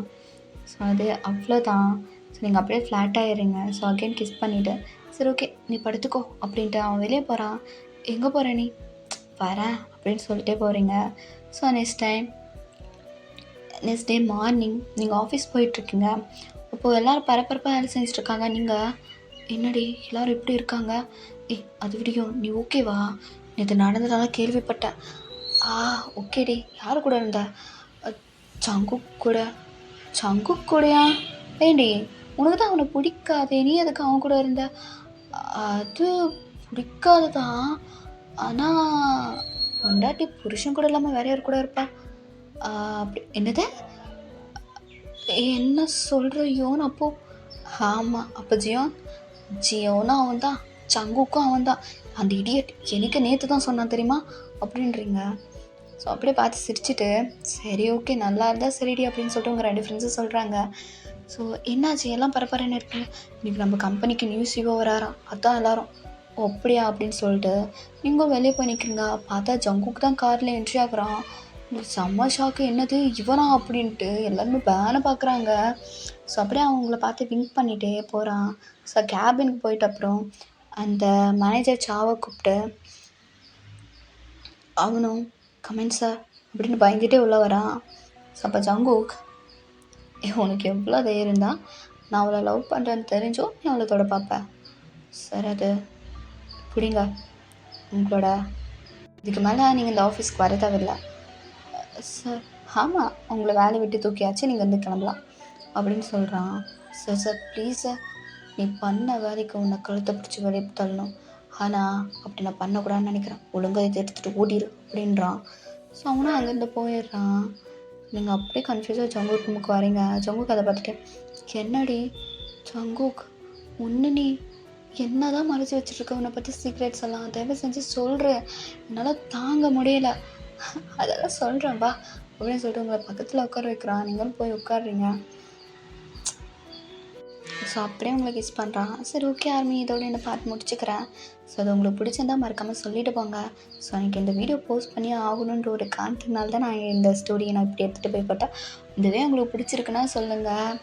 ஸோ அது அவ்வளோதான். ஸோ நீங்கள் அப்படியே ஃப்ளாட் ஆகிடுறீங்க. ஸோ அகெயின் கிஸ் பண்ணிவிட்டு, சரி ஓகே நீ படுத்துக்கோ அப்படின்ட்டு அவன் வெளியே போகிறான். எங்கே போகிற நீ? வரேன் அப்படின்னு சொல்லிட்டே போகிறீங்க. ஸோ நெக்ஸ்ட் டே மார்னிங் நீங்கள் ஆஃபீஸ் போயிட்டுருக்கீங்க. அப்போது எல்லோரும் பரபரப்பாக வேலை செஞ்சுட்ருக்காங்க. நீங்கள் என்னடி எல்லோரும் எப்படி இருக்காங்க? அது விடியும், நீ ஓகேவா? நேற்று நடந்ததால கேள்விப்பட்டேன். ஓகேடி. யார் கூட இருந்த? ஜங்குக் கூட. ஜங்குக் கூடயா? ஏண்டி உனக்கு தான் அவனை பிடிக்காதே, நீ எதுக்கு அவன் கூட இருந்த? அது பிடிக்காது தான், ஆனால் பொண்டாட்டி புருஷன் கூட இல்லாமல் வேற யார் கூட இருப்பா? அப்படி என்னது? என்ன சொல்கிற யோன்? அப்போது ஆமாம், அப்போ ஜியோனும் அவன் தான், ஜங்குக்கும் அவன் தான். அந்த இடியட் எனக்கு நேற்று தான் சொன்னான் தெரியுமா அப்படின்றீங்க. ஸோ அப்படியே பார்த்து சிரிச்சுட்டு, சரி ஓகே நல்லா இருந்தால் சரிடி அப்படின்னு சொல்லிட்டு உங்கள் 2 ஃப்ரெண்ட்ஸும் சொல்கிறாங்க. ஸோ என்னாச்சு எல்லாம் பரபரன்னு இருக்குங்க, இன்றைக்கி நம்ம கம்பெனிக்கு நியூஸ் இவோ வராராம், அதான் எல்லோரும் ஓ அப்படியா அப்படின்னு சொல்லிட்டு நீங்கள் வெளியே போய் நிற்கிறீங்க. பார்த்தா ஜங்குக்கு தான் காரில் என்ட்ரி ஆகுறான். செம்ம ஷாக்கு, என்னது இவனா அப்படின்ட்டு எல்லாருமே பேனை பார்க்குறாங்க. ஸோ அப்படியே அவங்கள பார்த்து விங்க் பண்ணிகிட்டே போகிறான். ஸோ கேபினுக்கு போயிட்டு அப்புறம் அந்த மேனேஜர் சாவை கூப்பிட்டு அவனும் கமெண்ட் சார் அப்படின்னு பயந்துகிட்டே உள்ளே வரான். ஸோ அப்போ ஜங்குக், உனக்கு எவ்வளோ தைரியம் தான் நான் அவளை லவ் பண்ணுறேன்னு தெரிஞ்சும் நீ அவளை தொட பார்ப்பேன். சார் அது பிடிங்க உங்களோட, இதுக்கு மேலே நீங்கள் இந்த ஆஃபீஸ்க்கு வர தேவையில்லை. சார் ஆமாம் உங்களை வேலையை விட்டு தூக்கியாச்சு, நீங்கள் வந்து கிளம்பலாம் அப்படின்னு சொல்கிறான். சார் ப்ளீஸ் சார், நீ பண்ண வேலைக்கு உன்னை கழுத்தை பிடிச்சி வெளியே தள்ளணும், ஆனால் அப்படி நான் பண்ணக்கூடாதுன்னு நினைக்கிறேன். ஒழுங்காக இதை எடுத்துகிட்டு ஓடிடு அப்படின்றான். ஸோ அவனும் அங்கேருந்து போயிடுறான். நீங்கள் அப்படியே கன்ஃபியூஸாக ஜங்குக் ரூமுக்கு வரீங்க. ஜங்குக் அதை பார்த்துட்டு, என்னடி ஜங்குக், ஒன்று நீ என்ன தான் மறைச்சி வச்சுருக்க உன்னை பற்றி சீக்ரெட்ஸ் எல்லாம், தயவு செஞ்சு சொல்கிறேன், என்னால் தாங்க முடியல, அதெல்லாம் சொல்கிறேன் வா அப்படின்னு சொல்லிட்டு உங்களை பக்கத்தில் உட்கார வைக்கிறான். நீங்களும் போய் உட்காடுறீங்க. ஸோ அப்படியே உங்களை கிஸ் பண்ணுறான். சரி ஓகே ஆர்மி, இதோட என்ன பார்த்து முடிச்சுக்கிறேன். ஸோ அது உங்களுக்கு பிடிச்சிருந்தா மறக்காமல் சொல்லிட்டு போங்க. ஸோ எனக்கு இந்த வீடியோ போஸ்ட் பண்ணி ஆகணுன்ற ஒரு காரணத்தினால தான் நான் இந்த ஸ்டோரியை நான் இப்படி எடுத்துகிட்டு போய் போட்டேன். இதுவே உங்களுக்கு பிடிச்சிருக்குன்னா சொல்லுங்கள்.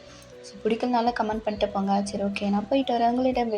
ஸோ பிடிக்கலனால கமெண்ட் பண்ணிட்டு போங்க. சரி ஓகே, நான் போயிட்டு வரேன். உங்களிடம்